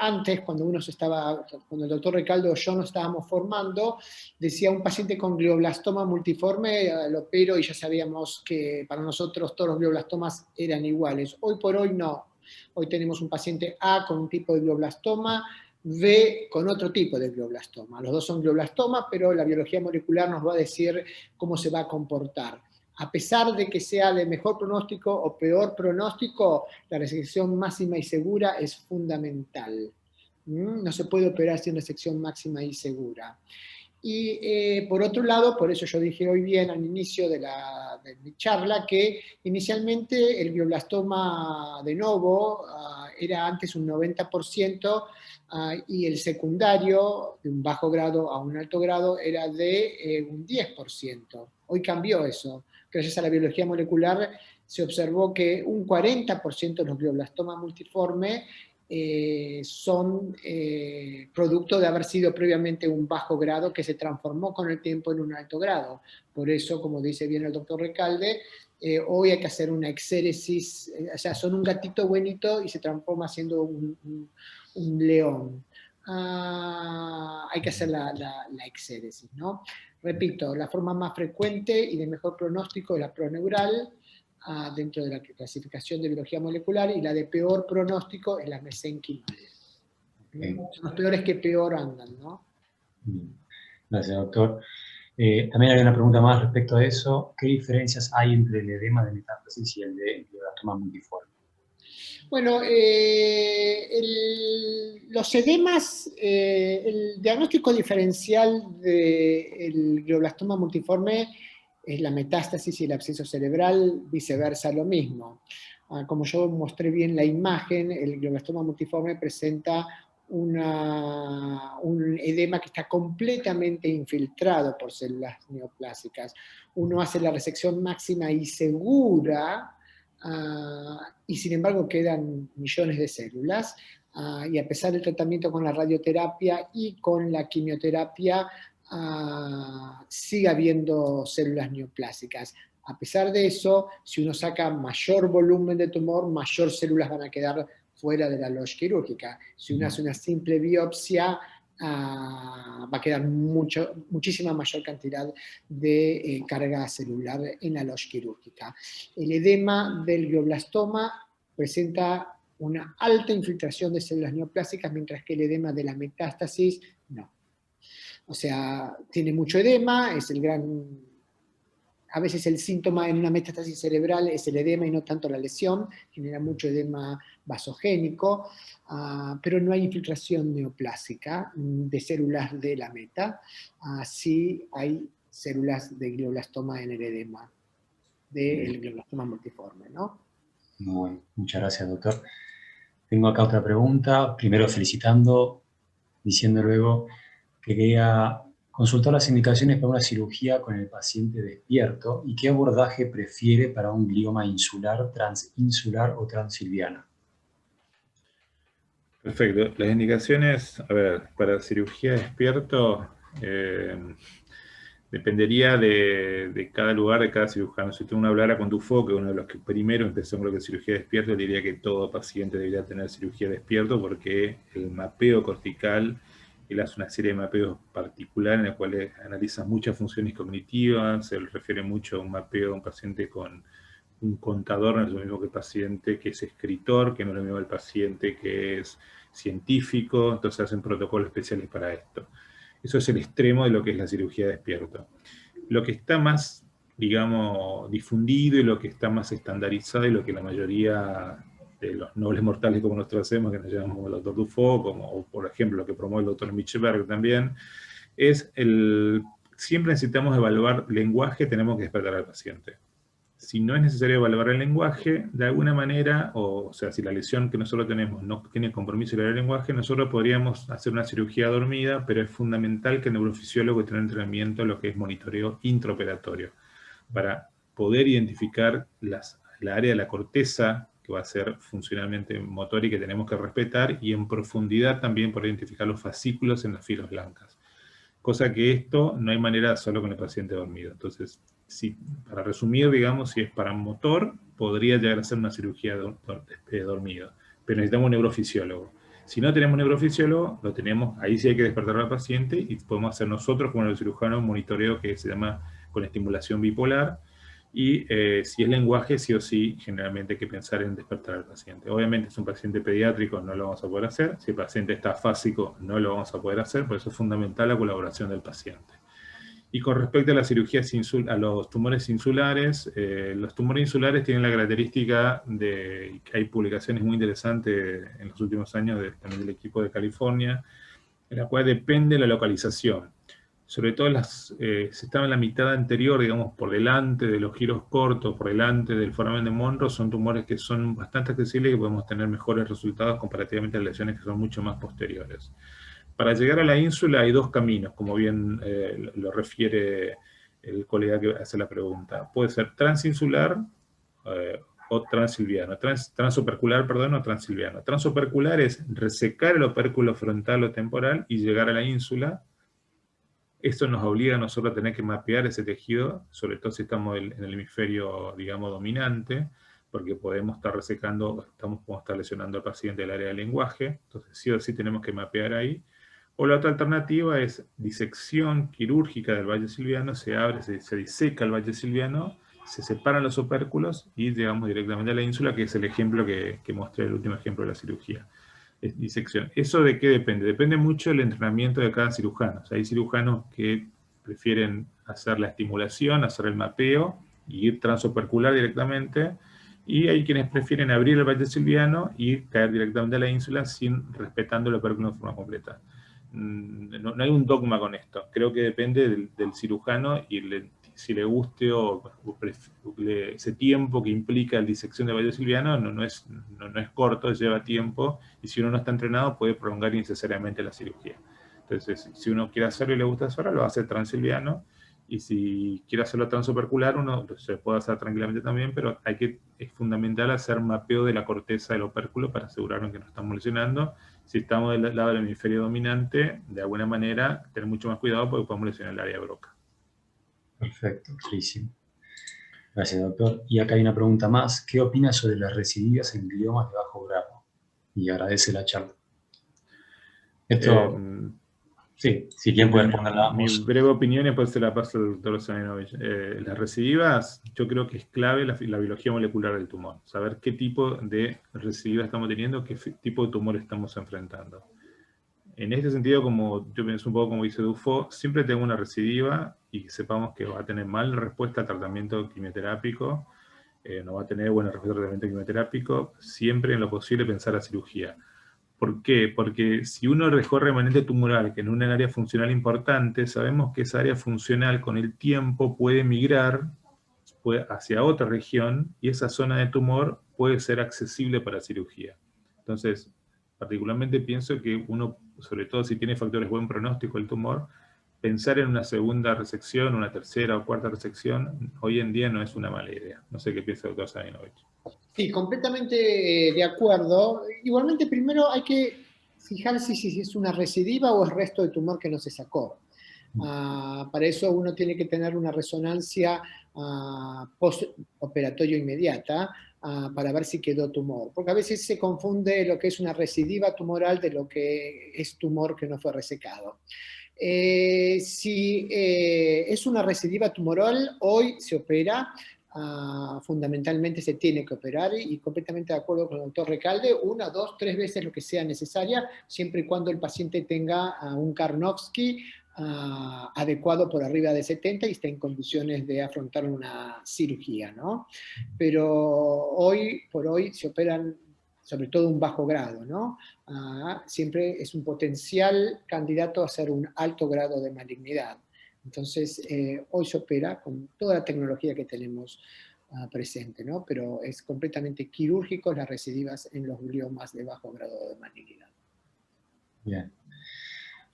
antes, cuando el doctor Recalde o yo nos estábamos formando, decía un paciente con glioblastoma multiforme, lo opero y ya sabíamos que para nosotros todos los glioblastomas eran iguales. Hoy por hoy no. Hoy tenemos un paciente A con un tipo de glioblastoma, B con otro tipo de glioblastoma. Los dos son glioblastoma, pero la biología molecular nos va a decir cómo se va a comportar. A pesar de que sea de mejor pronóstico o peor pronóstico, la resección máxima y segura es fundamental. No se puede operar sin resección máxima y segura. Y por otro lado, por eso yo dije hoy bien al inicio de mi charla, que inicialmente el glioblastoma de novo era antes un 90%, y el secundario, de un bajo grado a un alto grado, era de un 10%. Hoy cambió eso. Gracias a la biología molecular se observó que un 40% de los glioblastomas multiformes son producto de haber sido previamente un bajo grado que se transformó con el tiempo en un alto grado. Por eso, como dice bien el doctor Recalde, hoy hay que hacer una exéresis, o sea, son un gatito buenito y se transforma siendo un león. Hay que hacer la exéresis, ¿no? Repito, la forma más frecuente y de mejor pronóstico es la proneural, dentro de la clasificación de biología molecular, y la de peor pronóstico es la mesenquimal. Okay. Son los peores que peor andan, ¿no? Gracias, doctor. También hay una pregunta más respecto a eso. ¿Qué diferencias hay entre el edema de metástasis y el de glioblastoma multiforme? Bueno, los edemas, el diagnóstico diferencial del glioblastoma multiforme es la metástasis y el absceso cerebral, viceversa lo mismo. Como yo mostré bien la imagen, el glioblastoma multiforme presenta un edema que está completamente infiltrado por células neoplásicas. Uno hace la resección máxima y segura, y sin embargo quedan millones de células, y a pesar del tratamiento con la radioterapia y con la quimioterapia, sigue habiendo células neoplásicas. A pesar de eso, si uno saca mayor volumen de tumor, mayor células van a quedar fuera de la loge quirúrgica. Si uno hace una simple biopsia, va a quedar muchísima mayor cantidad de carga celular en la loge quirúrgica. El edema del glioblastoma presenta una alta infiltración de células neoplásicas, mientras que el edema de la metástasis no. O sea, tiene mucho edema, es a veces el síntoma en una metástasis cerebral es el edema y no tanto la lesión, genera mucho edema vasogénico, pero no hay infiltración neoplásica de células de la meta. Sí hay células de glioblastoma en el edema, del glioblastoma multiforme, ¿no? Muy bien, muchas gracias, doctor. Tengo acá otra pregunta, primero felicitando, diciendo luego que quería consultar las indicaciones para una cirugía con el paciente despierto y qué abordaje prefiere para un glioma insular, transinsular o transilviano. Perfecto. Las indicaciones, a ver, para cirugía despierto, dependería de cada lugar, de cada cirujano. Si tú hablara con Dufault, que es uno de los que primero empezó con lo que es cirugía despierto, diría que todo paciente debería tener cirugía despierto porque el mapeo cortical, él hace una serie de mapeos particulares en los cuales analiza muchas funciones cognitivas, se refiere mucho a un mapeo de un paciente con un contador, no es lo mismo que el paciente que es escritor, que no es lo mismo el paciente que es científico, entonces hacen protocolos especiales para esto. Eso es el extremo de lo que es la cirugía despierto. Lo que está más, digamos, difundido y lo que está más estandarizado y lo que la mayoría de los nobles mortales como nosotros hacemos, que nos llamamos como el doctor Dufault, o por ejemplo lo que promueve el doctor Micheberg también, es siempre necesitamos evaluar lenguaje, tenemos que despertar al paciente. Si no es necesario evaluar el lenguaje, de alguna manera, o sea, si la lesión que nosotros tenemos no tiene compromiso con el lenguaje, nosotros podríamos hacer una cirugía dormida, pero es fundamental que el neurofisiólogo tenga entrenamiento en lo que es monitoreo intraoperatorio. para poder identificar la área de la corteza que va a ser funcionalmente motor y que tenemos que respetar, y en profundidad también por identificar los fascículos en las fibras blancas. Cosa que esto no hay manera solo con el paciente dormido. Entonces, para resumir, digamos, si es para motor, podría llegar a ser una cirugía de dormido, pero necesitamos un neurofisiólogo. Si no tenemos neurofisiólogo, ahí sí hay que despertar al paciente y podemos hacer nosotros como neurocirujano un monitoreo que se llama con estimulación bipolar, y si es lenguaje, sí o sí, generalmente hay que pensar en despertar al paciente. Obviamente, si es un paciente pediátrico, no lo vamos a poder hacer. Si el paciente está afásico, no lo vamos a poder hacer. Por eso es fundamental la colaboración del paciente. Y con respecto a las cirugías a los tumores insulares, los tumores insulares tienen la característica de que hay publicaciones muy interesantes en los últimos años también del equipo de California, en la cual depende de la localización. Sobre todo si están en la mitad anterior, digamos, por delante de los giros cortos, por delante del foramen de Monro, son tumores que son bastante accesibles y que podemos tener mejores resultados comparativamente a lesiones que son mucho más posteriores. Para llegar a la ínsula hay dos caminos, como bien lo refiere el colega que hace la pregunta. Puede ser transinsular o transilviano, transopercular, perdón, o transilviano. Transopercular es resecar el opérculo frontal o temporal y llegar a la ínsula. Esto nos obliga a nosotros a tener que mapear ese tejido, sobre todo si estamos en el hemisferio, digamos, dominante, porque podemos estar resecando, podemos estar lesionando al paciente del área del lenguaje, entonces sí o sí tenemos que mapear ahí. O la otra alternativa es disección quirúrgica del valle silviano, se abre, se diseca el valle silviano, se separan los opérculos y llegamos directamente a la ínsula, que es el ejemplo que mostré, el último ejemplo de la cirugía. Disección. ¿Eso de qué depende? Depende mucho del entrenamiento de cada cirujano. O sea, hay cirujanos que prefieren hacer la estimulación, hacer el mapeo y ir transopercular directamente, y hay quienes prefieren abrir el valle silviano y caer directamente a la ínsula respetando el opérculo de forma completa. No hay un dogma con esto. Creo que depende del cirujano y si le guste ese tiempo que implica la disección de valle silviano no es corto, lleva tiempo, y si uno no está entrenado puede prolongar innecesariamente la cirugía. Entonces, si uno quiere hacerlo y le gusta hacerlo, lo hace transilviano, y si quiere hacerlo transopercular, uno se puede hacer tranquilamente también, pero es fundamental hacer mapeo de la corteza del opérculo para asegurarnos que no estamos lesionando. Si estamos del lado del hemisferio dominante, de alguna manera, tener mucho más cuidado porque podemos lesionar el área de Broca. Perfecto, clarísimo. Gracias, doctor. Y acá hay una pregunta más. ¿Qué opina sobre las recidivas en gliomas de bajo grado? Y agradece la charla. Esto, sí, si quieren puede responderla. Mi breve opinión, y después se la paso al doctor Zaminovich. Las recidivas, yo creo que es clave la biología molecular del tumor. Saber qué tipo de recidiva estamos teniendo, qué tipo de tumor estamos enfrentando. En este sentido, como yo pienso un poco como dice Dufo, siempre tengo una recidiva y que sepamos que va a tener mala respuesta al tratamiento quimioterápico, no va a tener buena respuesta al tratamiento quimioterápico, siempre en lo posible pensar a cirugía. ¿Por qué? Porque si uno dejó remanente tumoral que en un área funcional importante, sabemos que esa área funcional con el tiempo puede migrar hacia otra región y esa zona de tumor puede ser accesible para cirugía. Entonces, particularmente pienso que uno, sobre todo si tiene factores buen pronóstico el tumor, pensar en una segunda resección, una tercera o cuarta resección, hoy en día no es una mala idea. No sé qué piensa el doctor Zaminovich. Sí, completamente de acuerdo. Igualmente, primero hay que fijarse si es una recidiva o es resto de tumor que no se sacó. Para eso uno tiene que tener una resonancia postoperatorio inmediata para ver si quedó tumor. Porque a veces se confunde lo que es una recidiva tumoral de lo que es tumor que no fue resecado. Si es una recidiva tumoral, hoy se opera. Fundamentalmente se tiene que operar, y completamente de acuerdo con el doctor Recalde, 1, 2, 3 veces lo que sea necesaria, siempre y cuando el paciente tenga un Karnofsky adecuado por arriba de 70 y esté en condiciones de afrontar una cirugía, ¿no? Pero hoy por hoy se operan sobre todo un bajo grado, ¿no? Siempre es un potencial candidato a ser un alto grado de malignidad. Entonces, hoy se opera con toda la tecnología que tenemos presente, ¿no? Pero es completamente quirúrgico las recidivas en los gliomas de bajo grado de malignidad. Bien.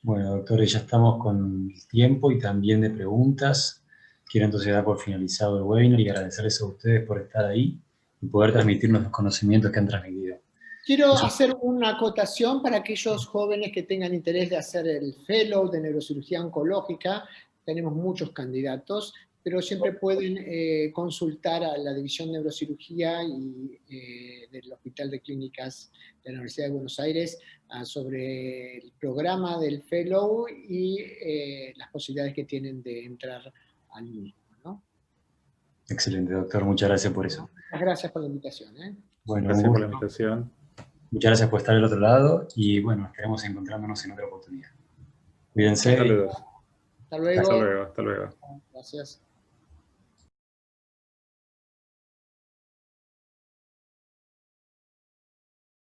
Bueno, doctores, ya estamos con el tiempo y también de preguntas. quiero entonces dar por finalizado el webinar y agradecerles a ustedes por estar ahí y poder transmitirnos los conocimientos que han transmitido. Quiero hacer una acotación para aquellos jóvenes que tengan interés de hacer el Fellow de Neurocirugía Oncológica. Tenemos muchos candidatos, pero siempre pueden consultar a la División de Neurocirugía del Hospital de Clínicas de la Universidad de Buenos Aires sobre el programa del Fellow y las posibilidades que tienen de entrar al mismo, ¿no? Excelente, doctor. Muchas gracias por eso. Muchas gracias por la invitación. Bueno, Gracias por la invitación. Muchas gracias por estar del otro lado y bueno, estaremos encontrándonos en otra oportunidad. Cuídense. Saludos. Hasta luego. Hasta luego. Hasta luego. Gracias.